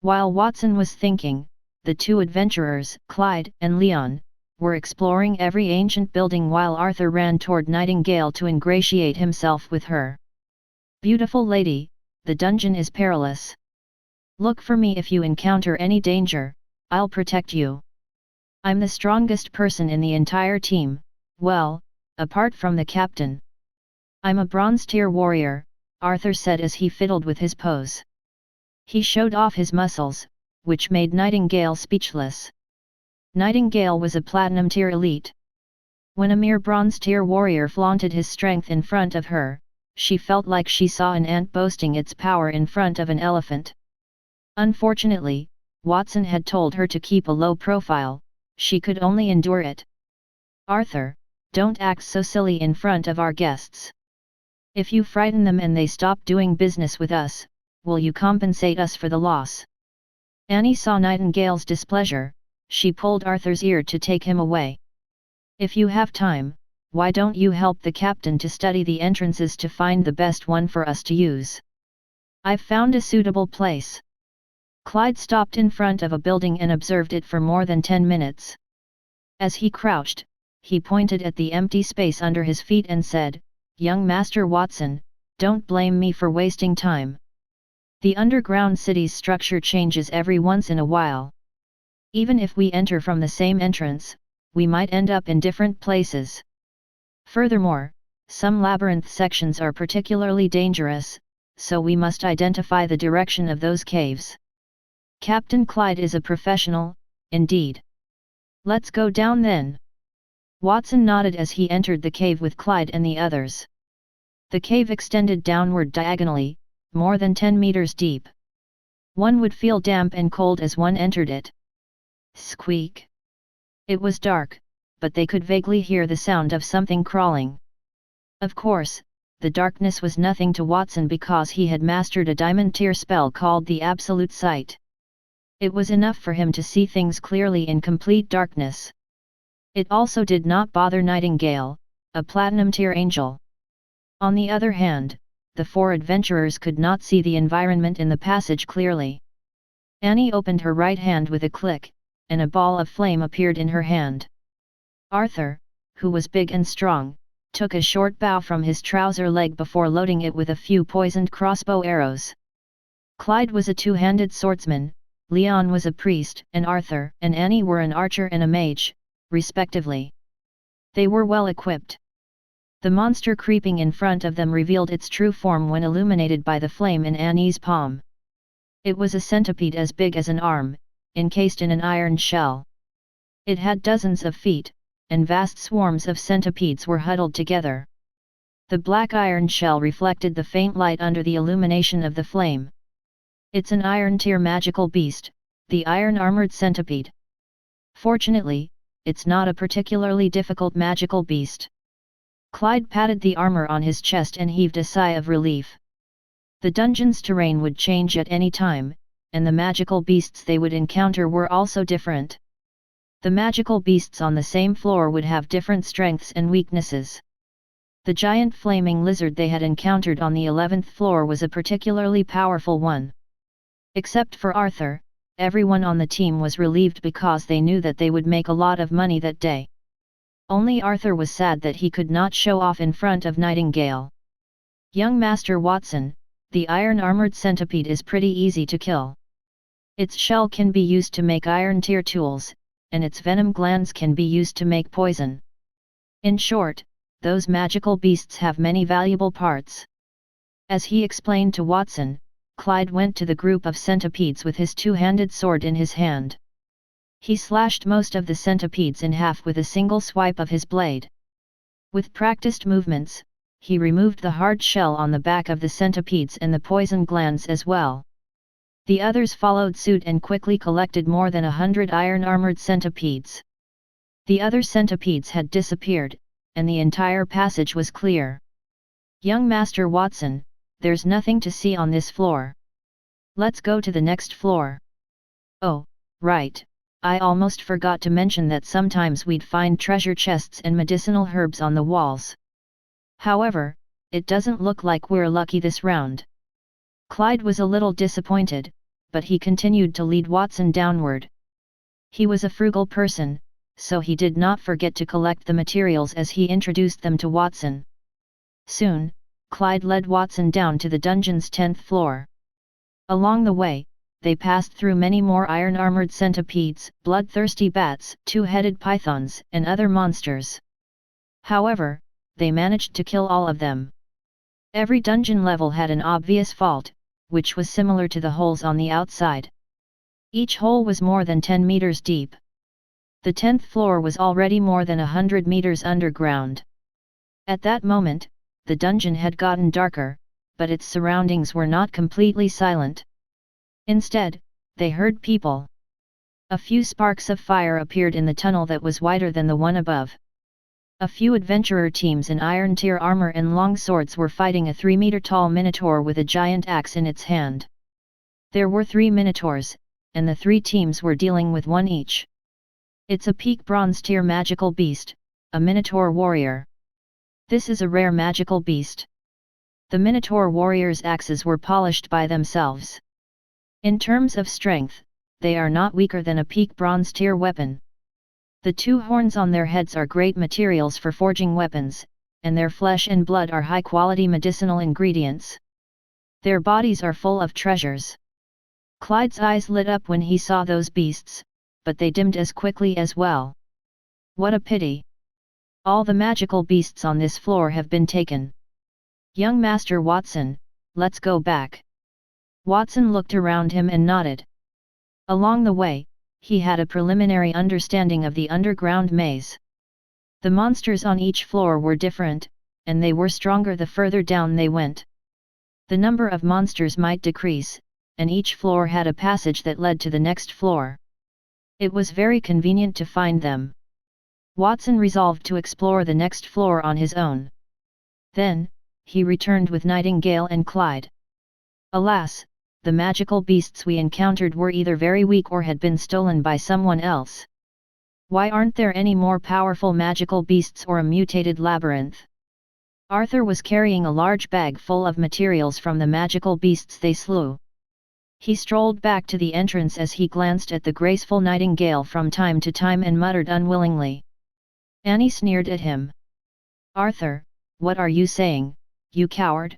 While Watson was thinking, the two adventurers, Clyde and Leon, were exploring every ancient building while Arthur ran toward Nightingale to ingratiate himself with her. "Beautiful lady, the dungeon is perilous. Look for me if you encounter any danger, I'll protect you. I'm the strongest person in the entire team, well, apart from the captain. I'm a bronze tier warrior," Arthur said as he fiddled with his pose. He showed off his muscles, which made Nightingale speechless. Nightingale was a platinum tier elite. When a mere bronze tier warrior flaunted his strength in front of her, she felt like she saw an ant boasting its power in front of an elephant. Unfortunately, Watson had told her to keep a low profile. She could only endure it. "Arthur, don't act so silly in front of our guests. If you frighten them and they stop doing business with us, will you compensate us for the loss?" Annie saw Nightingale's displeasure. She pulled Arthur's ear to take him away. "If you have time, why don't you help the captain to study the entrances to find the best one for us to use? I've found a suitable place." Clyde stopped in front of a building and observed it for more than 10 minutes. As he crouched, he pointed at the empty space under his feet and said, "Young Master Watson, don't blame me for wasting time. The underground city's structure changes every once in a while. Even if we enter from the same entrance, we might end up in different places. Furthermore, some labyrinth sections are particularly dangerous, so we must identify the direction of those caves." Captain Clyde is a professional, indeed. "Let's go down then." Watson nodded as he entered the cave with Clyde and the others. The cave extended downward diagonally, more than 10 meters deep. One would feel damp and cold as one entered it. Squeak! It was dark, but they could vaguely hear the sound of something crawling. Of course, the darkness was nothing to Watson because he had mastered a diamond tier spell called the Absolute Sight. It was enough for him to see things clearly in complete darkness. It also did not bother Nightingale, a platinum tier angel. On the other hand, the four adventurers could not see the environment in the passage clearly. Annie opened her right hand with a click, and a ball of flame appeared in her hand. Arthur, who was big and strong, took a short bow from his trouser leg before loading it with a few poisoned crossbow arrows. Clyde was a two-handed swordsman, Leon was a priest, and Arthur and Annie were an archer and a mage, respectively. They were well equipped. The monster creeping in front of them revealed its true form when illuminated by the flame in Annie's palm. It was a centipede as big as an arm, encased in an iron shell. It had dozens of feet, and vast swarms of centipedes were huddled together. The black iron shell reflected the faint light under the illumination of the flame. "It's an iron tier magical beast, the iron-armored centipede. Fortunately, it's not a particularly difficult magical beast." Clyde patted the armor on his chest and heaved a sigh of relief. The dungeon's terrain would change at any time, and the magical beasts they would encounter were also different. The magical beasts on the same floor would have different strengths and weaknesses. The giant flaming lizard they had encountered on the 11th floor was a particularly powerful one. Except for Arthur, everyone on the team was relieved because they knew that they would make a lot of money that day. Only Arthur was sad that he could not show off in front of Nightingale. Young Master Watson, the iron-armored centipede is pretty easy to kill. Its shell can be used to make iron tier tools, and its venom glands can be used to make poison. In short, those magical beasts have many valuable parts. As he explained to Watson, Clyde went to the group of centipedes with his two-handed sword in his hand. He slashed most of the centipedes in half with a single swipe of his blade. With practiced movements, he removed the hard shell on the back of the centipedes and the poison glands as well. The others followed suit and quickly collected more than 100 iron-armored centipedes. The other centipedes had disappeared, and the entire passage was clear. Young Master Watson, there's nothing to see on this floor. Let's go to the next floor. Oh, right, I almost forgot to mention that sometimes we'd find treasure chests and medicinal herbs on the walls. However, it doesn't look like we're lucky this round. Clyde was a little disappointed, but he continued to lead Watson downward. He was a frugal person, so he did not forget to collect the materials as he introduced them to Watson. Soon, Clyde led Watson down to the dungeon's 10th floor. Along the way, they passed through many more iron-armored centipedes, bloodthirsty bats, two-headed pythons, and other monsters. However, they managed to kill all of them. Every dungeon level had an obvious fault, which was similar to the holes on the outside. Each hole was more than 10 meters deep. The 10th floor was already more than 100 meters underground. At that moment, the dungeon had gotten darker, but its surroundings were not completely silent. Instead, they heard people. A few sparks of fire appeared in the tunnel that was wider than the one above. A few adventurer teams in iron tier armor and long swords were fighting a 3-meter-tall minotaur with a giant axe in its hand. There were 3 minotaurs, and the 3 teams were dealing with one each. It's a peak bronze tier magical beast, a minotaur warrior. This is a rare magical beast. The minotaur warriors' axes were polished by themselves. In terms of strength, they are not weaker than a peak bronze tier weapon. The 2 horns on their heads are great materials for forging weapons, and their flesh and blood are high-quality medicinal ingredients. Their bodies are full of treasures. Clyde's eyes lit up when he saw those beasts, but they dimmed as quickly as well. What a pity! All the magical beasts on this floor have been taken. Young Master Watson, let's go back. Watson looked around him and nodded. Along the way, he had a preliminary understanding of the underground maze. The monsters on each floor were different, and they were stronger the further down they went. The number of monsters might decrease, and each floor had a passage that led to the next floor. It was very convenient to find them. Watson resolved to explore the next floor on his own. Then, he returned with Nightingale and Clyde. Alas, the magical beasts we encountered were either very weak or had been stolen by someone else. Why aren't there any more powerful magical beasts or a mutated labyrinth? Arthur was carrying a large bag full of materials from the magical beasts they slew. He strolled back to the entrance as he glanced at the graceful Nightingale from time to time and muttered unwillingly. Annie sneered at him. Arthur, what are you saying, you coward?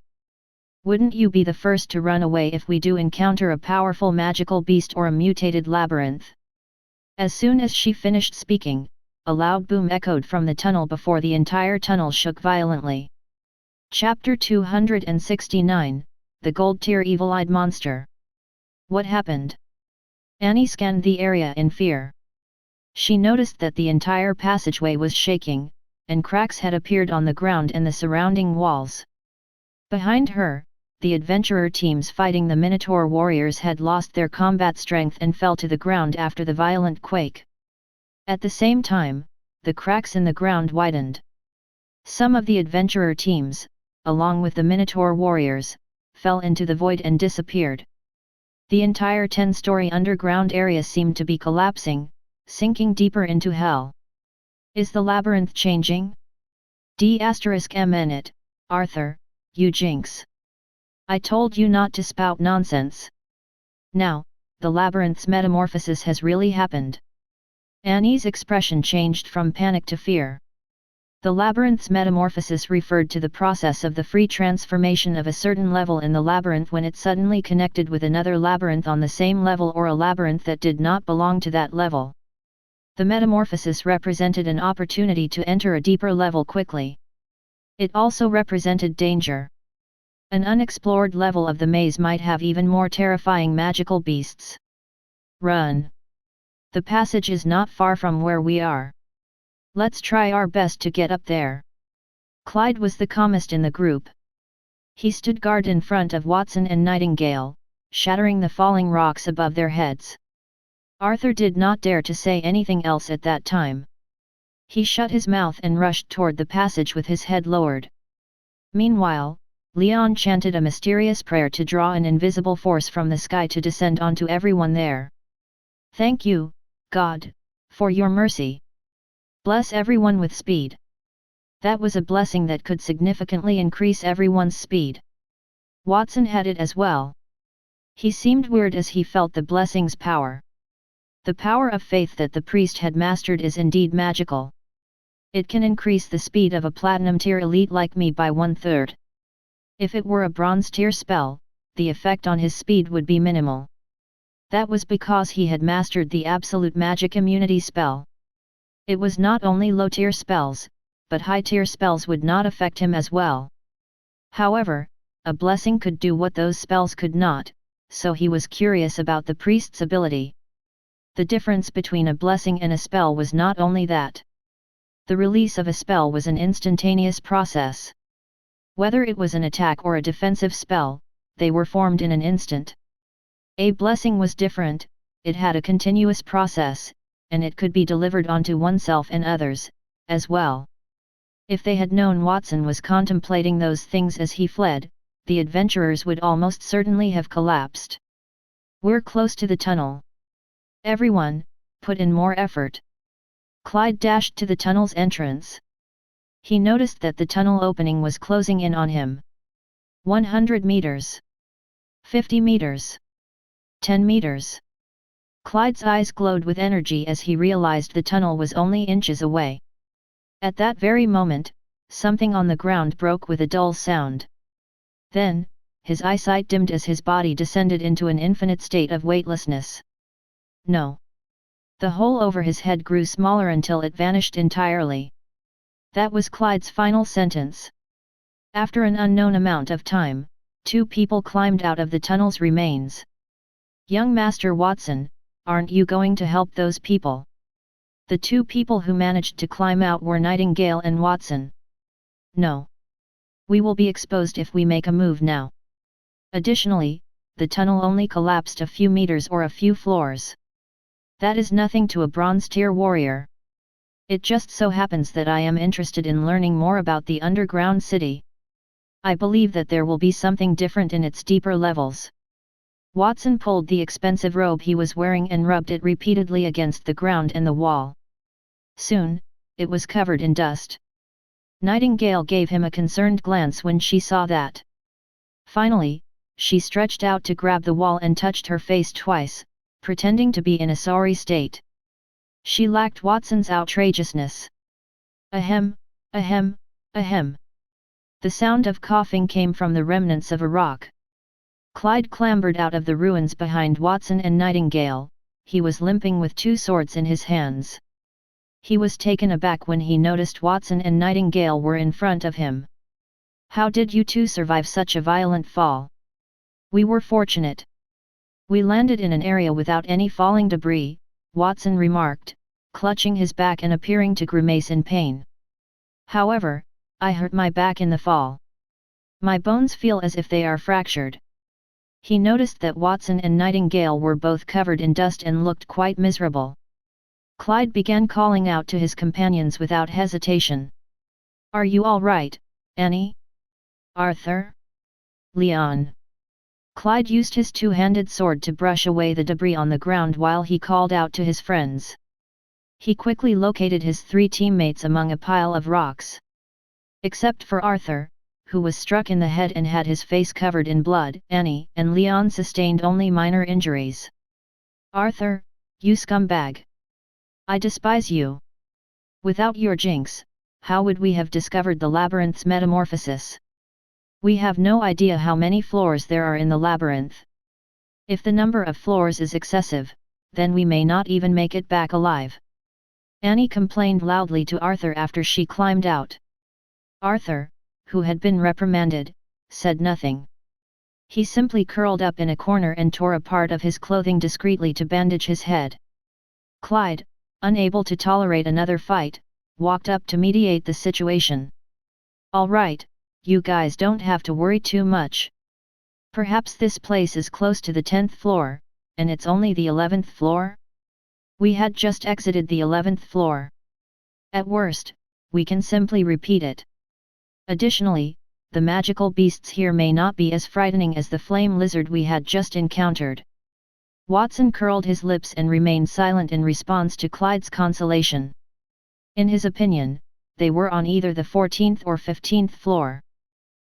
Wouldn't you be the first to run away if we do encounter a powerful magical beast or a mutated labyrinth? As soon as she finished speaking, a loud boom echoed from the tunnel before the entire tunnel shook violently. Chapter 269, The Gold Tier Evil-Eyed Monster. What happened? Annie scanned the area in fear. She noticed that the entire passageway was shaking, and cracks had appeared on the ground and the surrounding walls. Behind her, the adventurer teams fighting the Minotaur warriors had lost their combat strength and fell to the ground after the violent quake. At the same time, the cracks in the ground widened. Some of the adventurer teams, along with the Minotaur warriors, fell into the void and disappeared. The entire 10-story underground area seemed to be collapsing, sinking deeper into hell. Is the labyrinth changing? D***MN it, Arthur, you jinx. I told you not to spout nonsense. Now, the labyrinth's metamorphosis has really happened. Annie's expression changed from panic to fear. The labyrinth's metamorphosis referred to the process of the free transformation of a certain level in the labyrinth when it suddenly connected with another labyrinth on the same level or a labyrinth that did not belong to that level. The metamorphosis represented an opportunity to enter a deeper level quickly. It also represented danger. An unexplored level of the maze might have even more terrifying magical beasts. Run! The passage is not far from where we are. Let's try our best to get up there. Clyde was the calmest in the group. He stood guard in front of Watson and Nightingale, shattering the falling rocks above their heads. Arthur did not dare to say anything else at that time. He shut his mouth and rushed toward the passage with his head lowered. Meanwhile, Leon chanted a mysterious prayer to draw an invisible force from the sky to descend onto everyone there. Thank you, God, for your mercy. Bless everyone with speed. That was a blessing that could significantly increase everyone's speed. Watson had it as well. He seemed weird as he felt the blessing's power. The power of faith that the priest had mastered is indeed magical. It can increase the speed of a platinum tier elite like me by 1/3. If it were a bronze tier spell, the effect on his speed would be minimal. That was because he had mastered the absolute magic immunity spell. It was not only low tier spells, but high tier spells would not affect him as well. However, a blessing could do what those spells could not, so he was curious about the priest's ability. The difference between a blessing and a spell was not only that. The release of a spell was an instantaneous process. Whether it was an attack or a defensive spell, they were formed in an instant. A blessing was different, it had a continuous process, and it could be delivered onto oneself and others, as well. If they had known Watson was contemplating those things as he fled, the adventurers would almost certainly have collapsed. We're close to the tunnel. Everyone, put in more effort. Clyde dashed to the tunnel's entrance. He noticed that the tunnel opening was closing in on him. 100 meters. 50 meters. 10 meters. Clyde's eyes glowed with energy as he realized the tunnel was only inches away. At that very moment, something on the ground broke with a dull sound. Then, his eyesight dimmed as his body descended into an infinite state of weightlessness. No. The hole over his head grew smaller until it vanished entirely. That was Clyde's final sentence. After an unknown amount of time, 2 people climbed out of the tunnel's remains. Young Master Watson, aren't you going to help those people? The 2 people who managed to climb out were Nightingale and Watson. No. We will be exposed if we make a move now. Additionally, the tunnel only collapsed a few meters or a few floors. That is nothing to a bronze tier warrior. It just so happens that I am interested in learning more about the underground city. I believe that there will be something different in its deeper levels. Watson pulled the expensive robe he was wearing and rubbed it repeatedly against the ground and the wall. Soon, it was covered in dust. Nightingale gave him a concerned glance when she saw that. Finally, she stretched out to grab the wall and touched her face twice, pretending to be in a sorry state. She lacked Watson's outrageousness. Ahem, ahem, ahem. The sound of coughing came from the remnants of a rock. Clyde clambered out of the ruins behind Watson and Nightingale. He was limping with 2 swords in his hands. He was taken aback when he noticed Watson and Nightingale were in front of him. How did you 2 survive such a violent fall? We were fortunate. We landed in an area without any falling debris, Watson remarked, clutching his back and appearing to grimace in pain. However, I hurt my back in the fall. My bones feel as if they are fractured. He noticed that Watson and Nightingale were both covered in dust and looked quite miserable. Clyde began calling out to his companions without hesitation. Are you all right, Annie? Arthur? Leon? Clyde used his two-handed sword to brush away the debris on the ground while he called out to his friends. He quickly located his 3 teammates among a pile of rocks. Except for Arthur, who was struck in the head and had his face covered in blood, Annie and Leon sustained only minor injuries. "Arthur, you scumbag! I despise you! Without your jinx, how would we have discovered the labyrinth's metamorphosis? We have no idea how many floors there are in the labyrinth. If the number of floors is excessive, then we may not even make it back alive." Annie complained loudly to Arthur after she climbed out. Arthur, who had been reprimanded, said nothing. He simply curled up in a corner and tore a part of his clothing discreetly to bandage his head. Clyde, unable to tolerate another fight, walked up to mediate the situation. "All right, you guys don't have to worry too much. Perhaps this place is close to the 10th floor, and it's only the 11th floor? We had just exited the 11th floor. At worst, we can simply repeat it. Additionally, the magical beasts here may not be as frightening as the flame lizard we had just encountered." Watson curled his lips and remained silent in response to Clyde's consolation. In his opinion, they were on either the 14th or 15th floor.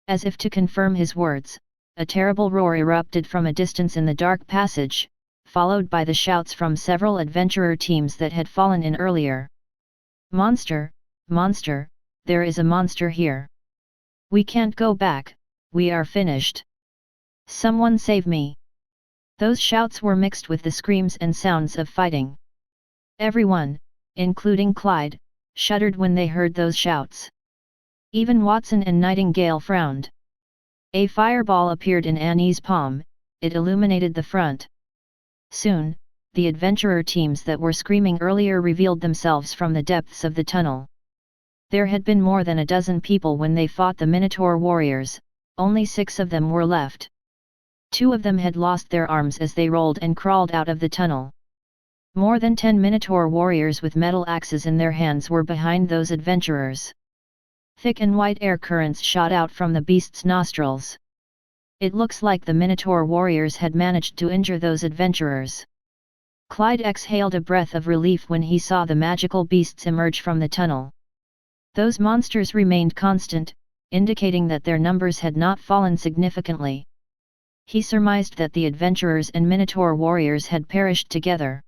As if to confirm his words, a terrible roar erupted from a distance in the dark passage, followed by the shouts from several adventurer teams that had fallen in earlier. "Monster! Monster! There is a monster here! We can't go back, we are finished! Someone save me!" Those shouts were mixed with the screams and sounds of fighting. Everyone, including Clyde, shuddered when they heard those shouts. Even Watson and Nightingale frowned. A fireball appeared in Annie's palm, it illuminated the front. Soon, the adventurer teams that were screaming earlier revealed themselves from the depths of the tunnel. There had been more than a dozen people when they fought the Minotaur warriors, only 6 of them were left. 2 of them had lost their arms as they rolled and crawled out of the tunnel. More than 10 Minotaur warriors with metal axes in their hands were behind those adventurers. Thick and white air currents shot out from the beast's nostrils. It looks like the Minotaur warriors had managed to injure those adventurers. Clyde exhaled a breath of relief when he saw the magical beasts emerge from the tunnel. Those monsters remained constant, indicating that their numbers had not fallen significantly. He surmised that the adventurers and Minotaur warriors had perished together.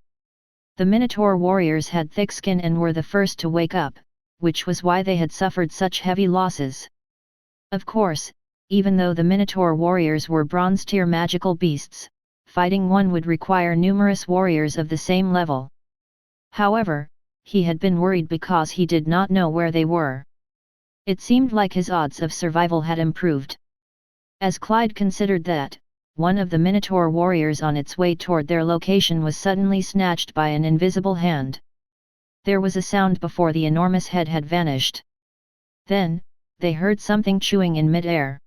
The Minotaur warriors had thick skin and were the first to wake up, which was why they had suffered such heavy losses. Of course, even though the Minotaur warriors were bronze-tier magical beasts, fighting one would require numerous warriors of the same level. However, he had been worried because he did not know where they were. It seemed like his odds of survival had improved. As Clyde considered that, one of the Minotaur warriors on its way toward their location was suddenly snatched by an invisible hand. There was a sound before the enormous head had vanished. Then, they heard something chewing in mid-air.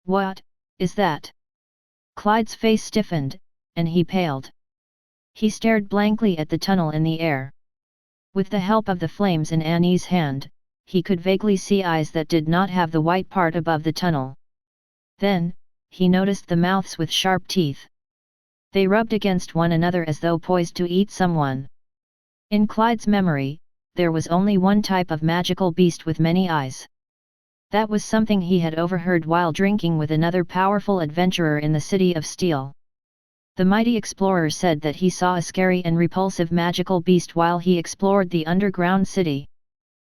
"What is that?" Clyde's face stiffened, and he paled. He stared blankly at the tunnel in the air. With the help of the flames in Annie's hand, he could vaguely see eyes that did not have the white part above the tunnel. Then, he noticed the mouths with sharp teeth. They rubbed against one another as though poised to eat someone. In Clyde's memory, there was only one type of magical beast with many eyes. That was something he had overheard while drinking with another powerful adventurer in the City of Steel. The mighty explorer said that he saw a scary and repulsive magical beast while he explored the underground city.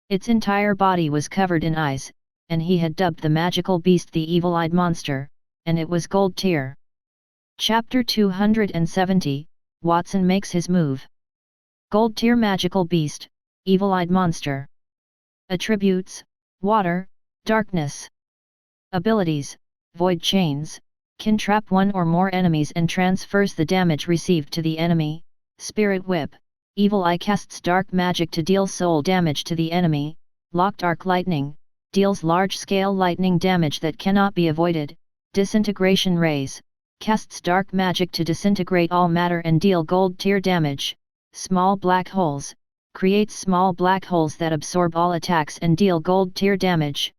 Its entire body was covered in eyes, and he had dubbed the magical beast the evil-eyed monster, and it was gold tier. Chapter 270, Watson makes his move. Gold tier magical beast, evil-eyed monster. Attributes: water, darkness. Abilities: void chains, can trap one or more enemies and transfers the damage received to the enemy. Spirit whip, evil eye casts dark magic to deal soul damage to the enemy. Locked arc lightning, deals large-scale lightning damage that cannot be avoided. Disintegration rays, casts dark magic to disintegrate all matter and deal gold tier damage. Small black holes, creates small black holes that absorb all attacks and deal gold tier damage.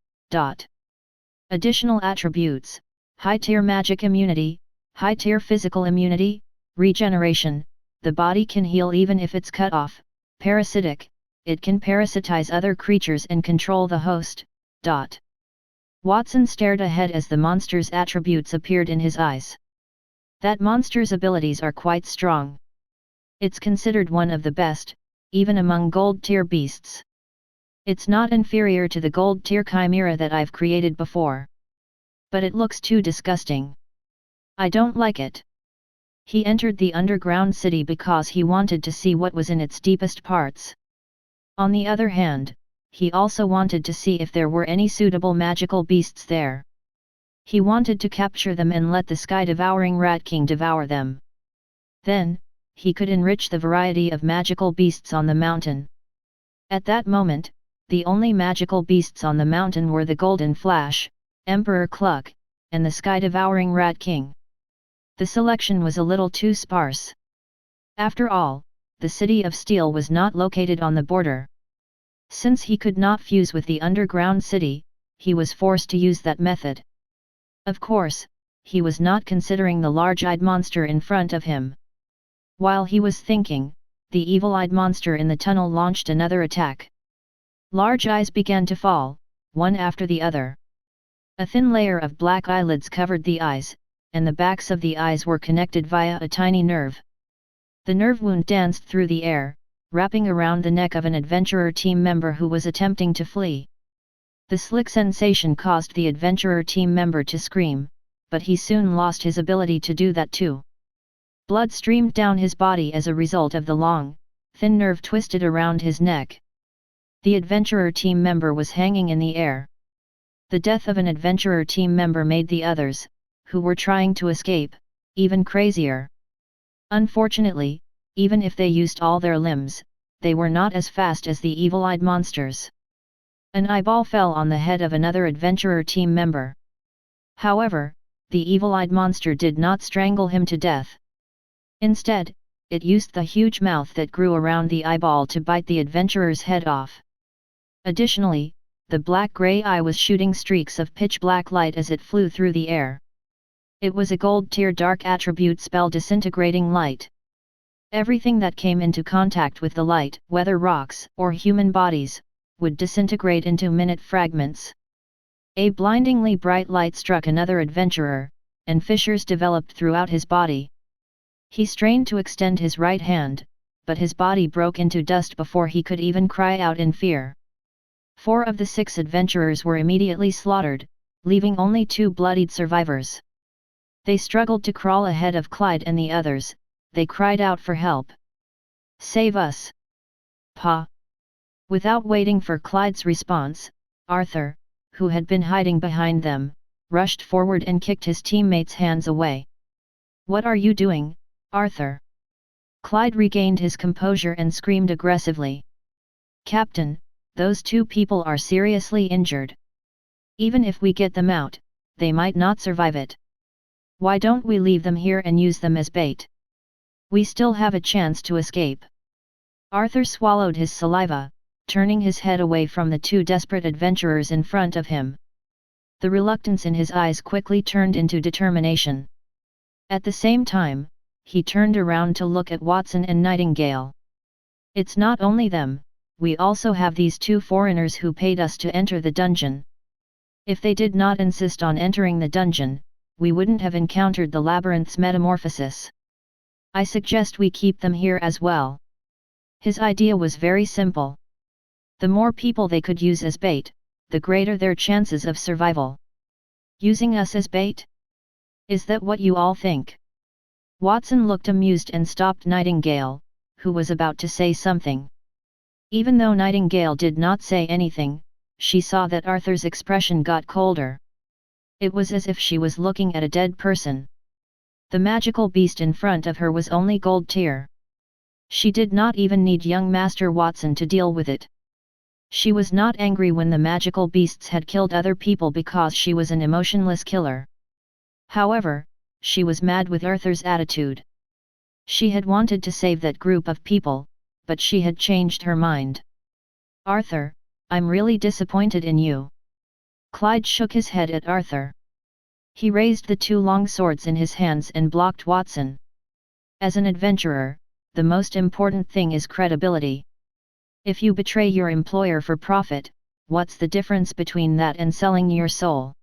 Additional attributes: high tier magic immunity, High-tier physical immunity, regeneration, the body can heal even if it's cut off. Parasitic, it can parasitize other creatures and control the host. Watson stared ahead as the monster's attributes appeared in his eyes. That monster's abilities are quite strong. It's considered one of the best, even among gold-tier beasts. It's not inferior to the gold-tier chimera that I've created before. But it looks too disgusting. I don't like it. He entered the underground city because he wanted to see what was in its deepest parts. On the other hand, he also wanted to see if there were any suitable magical beasts there. He wanted to capture them and let the sky-devouring Rat King devour them. Then, he could enrich the variety of magical beasts on the mountain. At that moment, the only magical beasts on the mountain were the Golden Flash, Emperor Cluck, and the sky-devouring Rat King. The selection was a little too sparse. After all, the City of Steel was not located on the border. Since he could not fuse with the underground city, he was forced to use that method. Of course, he was not considering the large-eyed monster in front of him. While he was thinking, the evil-eyed monster in the tunnel launched another attack. Large eyes began to fall, one after the other. A thin layer of black eyelids covered the eyes, and the backs of the eyes were connected via a tiny nerve. The nerve wound danced through the air, wrapping around the neck of an adventurer team member who was attempting to flee. The slick sensation caused the adventurer team member to scream, but he soon lost his ability to do that too. Blood streamed down his body as a result of the long, thin nerve twisted around his neck. The adventurer team member was hanging in the air. The death of an adventurer team member made the others, who were trying to escape, even crazier. Unfortunately, even if they used all their limbs, they were not as fast as the evil-eyed monsters. An eyeball fell on the head of another adventurer team member. However, the evil-eyed monster did not strangle him to death. Instead, it used the huge mouth that grew around the eyeball to bite the adventurer's head off. Additionally, the black-gray eye was shooting streaks of pitch-black light as it flew through the air. It was a gold-tier dark attribute spell disintegrating light. Everything that came into contact with the light, whether rocks or human bodies, would disintegrate into minute fragments. A blindingly bright light struck another adventurer, and fissures developed throughout his body. He strained to extend his right hand, but his body broke into dust before he could even cry out in fear. 4 of the 6 adventurers were immediately slaughtered, leaving only 2 bloodied survivors. They struggled to crawl ahead of Clyde and the others. They cried out for help. "Save us! Pa!" Without waiting for Clyde's response, Arthur, who had been hiding behind them, rushed forward and kicked his teammates' hands away. "What are you doing, Arthur?" Clyde regained his composure and screamed aggressively. "Captain, those 2 people are seriously injured. Even if we get them out, they might not survive it. Why don't we leave them here and use them as bait? We still have a chance to escape." Arthur swallowed his saliva, turning his head away from the 2 desperate adventurers in front of him. The reluctance in his eyes quickly turned into determination. At the same time, he turned around to look at Watson and Nightingale. "It's not only them, we also have these 2 foreigners who paid us to enter the dungeon. If they did not insist on entering the dungeon, we wouldn't have encountered the Labyrinth's metamorphosis. I suggest we keep them here as well." His idea was very simple. The more people they could use as bait, the greater their chances of survival. "Using us as bait? Is that what you all think?" Watson looked amused and stopped Nightingale, who was about to say something. Even though Nightingale did not say anything, she saw that Arthur's expression got colder. It was as if she was looking at a dead person. The magical beast in front of her was only gold tier. She did not even need young Master Watson to deal with it. She was not angry when the magical beasts had killed other people because she was an emotionless killer. However, she was mad with Arthur's attitude. She had wanted to save that group of people, but she had changed her mind. "Arthur, I'm really disappointed in you." Clyde shook his head at Arthur. He raised the two long swords in his hands and blocked Watson. As an adventurer, the most important thing is credibility. If you betray your employer for profit, what's the difference between that and selling your soul?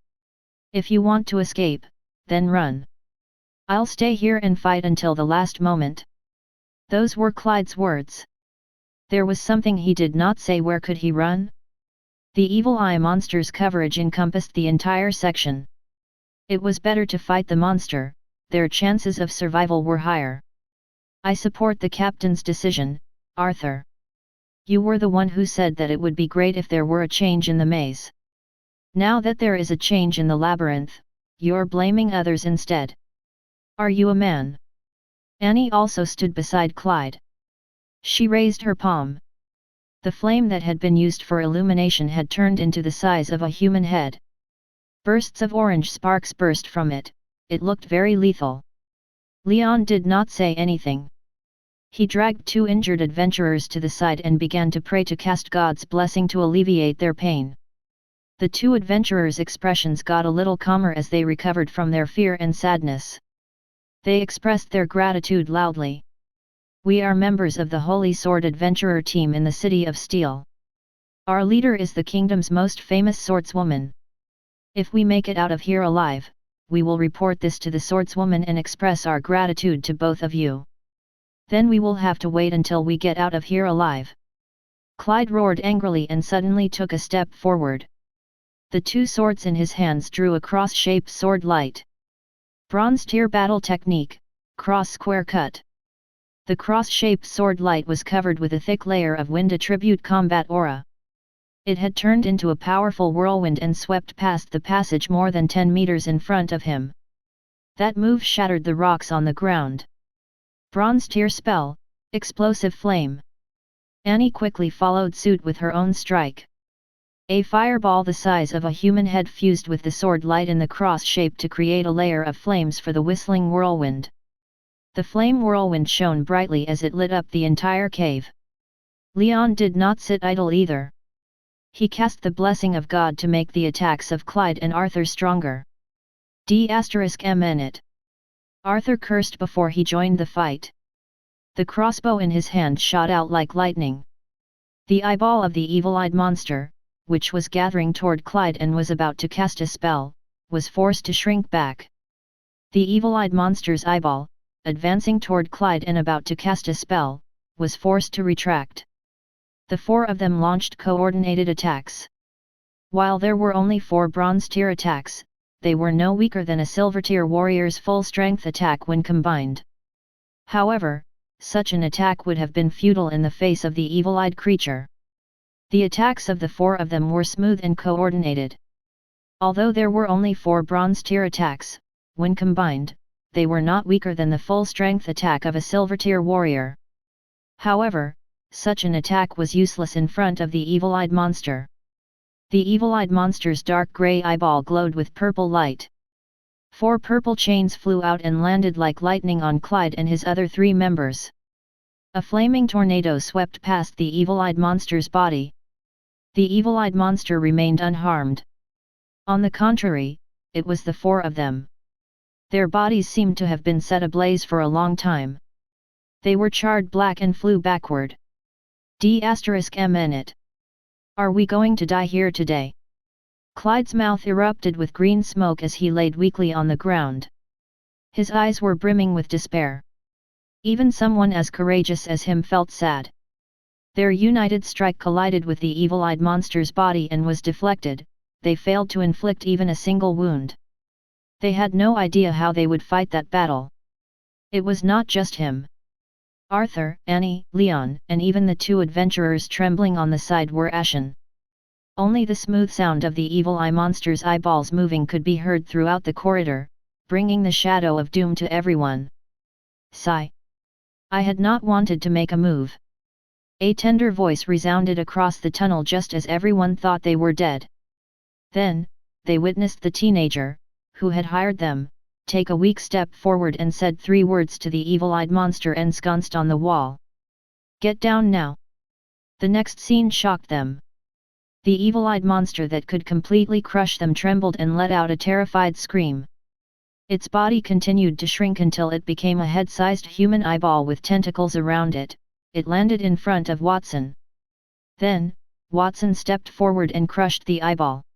If you want to escape, then run. I'll stay here and fight until the last moment. Those were Clyde's words. There was something he did not say. Where could he run? The evil eye monster's coverage encompassed the entire section. It was better to fight the monster, their chances of survival were higher. I support the captain's decision, Arthur. You were the one who said that it would be great if there were a change in the maze. Now that there is a change in the labyrinth, you're blaming others instead. Are you a man? Annie also stood beside Clyde. She raised her palm. The flame that had been used for illumination had turned into the size of a human head. Bursts of orange sparks burst from it, it looked very lethal. Leon did not say anything. He dragged two injured adventurers to the side and began to pray to cast God's blessing to alleviate their pain. The two adventurers' expressions got a little calmer as they recovered from their fear and sadness. They expressed their gratitude loudly. We are members of the Holy Sword Adventurer team in the City of Steel. Our leader is the kingdom's most famous swordswoman. If we make it out of here alive, we will report this to the swordswoman and express our gratitude to both of you. Then we will have to wait until we get out of here alive. Clyde roared angrily and suddenly took a step forward. The two swords in his hands drew a cross-shaped sword light. Bronze tier battle technique, cross square cut. The cross-shaped sword light was covered with a thick layer of wind attribute combat aura. It had turned into a powerful whirlwind and swept past the passage more than 10 meters in front of him. That move shattered the rocks on the ground. Bronze tier spell, explosive flame. Annie quickly followed suit with her own strike. A fireball the size of a human head fused with the sword light in the cross shape to create a layer of flames for the whistling whirlwind. The flame whirlwind shone brightly as it lit up the entire cave. Leon did not sit idle either. He cast the blessing of God to make the attacks of Clyde and Arthur stronger. D*****. Arthur cursed before he joined the fight. The crossbow in his hand shot out like lightning. The eyeball of the evil-eyed monster, which was gathering toward Clyde and was about to cast a spell, was forced to shrink back. The evil-eyed monster's eyeball, advancing toward Clyde and about to cast a spell, was forced to retract. The four of them launched coordinated attacks. While there were only 4 bronze tier attacks, they were no weaker than a silver tier warrior's full strength attack when combined. However, such an attack would have been futile in the face of the evil-eyed creature. The attacks of the 4 of them were smooth and coordinated. Although there were only 4 bronze tier attacks, when combined, they were not weaker than the full strength attack of a silver tier warrior. However, such an attack was useless in front of the evil-eyed monster. The evil-eyed monster's dark grey eyeball glowed with purple light. 4 purple chains flew out and landed like lightning on Clyde and his other 3 members. A flaming tornado swept past the evil-eyed monster's body. The evil-eyed monster remained unharmed. On the contrary, it was the 4 of them. Their bodies seemed to have been set ablaze for a long time. They were charred black and flew backward. D*****. Are we going to die here today? Clyde's mouth erupted with green smoke as he laid weakly on the ground. His eyes were brimming with despair. Even someone as courageous as him felt sad. Their united strike collided with the evil-eyed monster's body and was deflected. They failed to inflict even a single wound. They had no idea how they would fight that battle. It was not just him. Arthur, Annie, Leon, and even the 2 adventurers trembling on the side were ashen. Only the smooth sound of the evil eye monster's eyeballs moving could be heard throughout the corridor, bringing the shadow of doom to everyone. Sigh. I had not wanted to make a move. A tender voice resounded across the tunnel just as everyone thought they were dead. Then, they witnessed the teenager, who had hired them, take a weak step forward and said 3 words to the evil-eyed monster ensconced on the wall. Get down now. The next scene shocked them. The evil-eyed monster that could completely crush them trembled and let out a terrified scream. Its body continued to shrink until it became a head-sized human eyeball with tentacles around it. It landed in front of Watson. Then, Watson stepped forward and crushed the eyeball.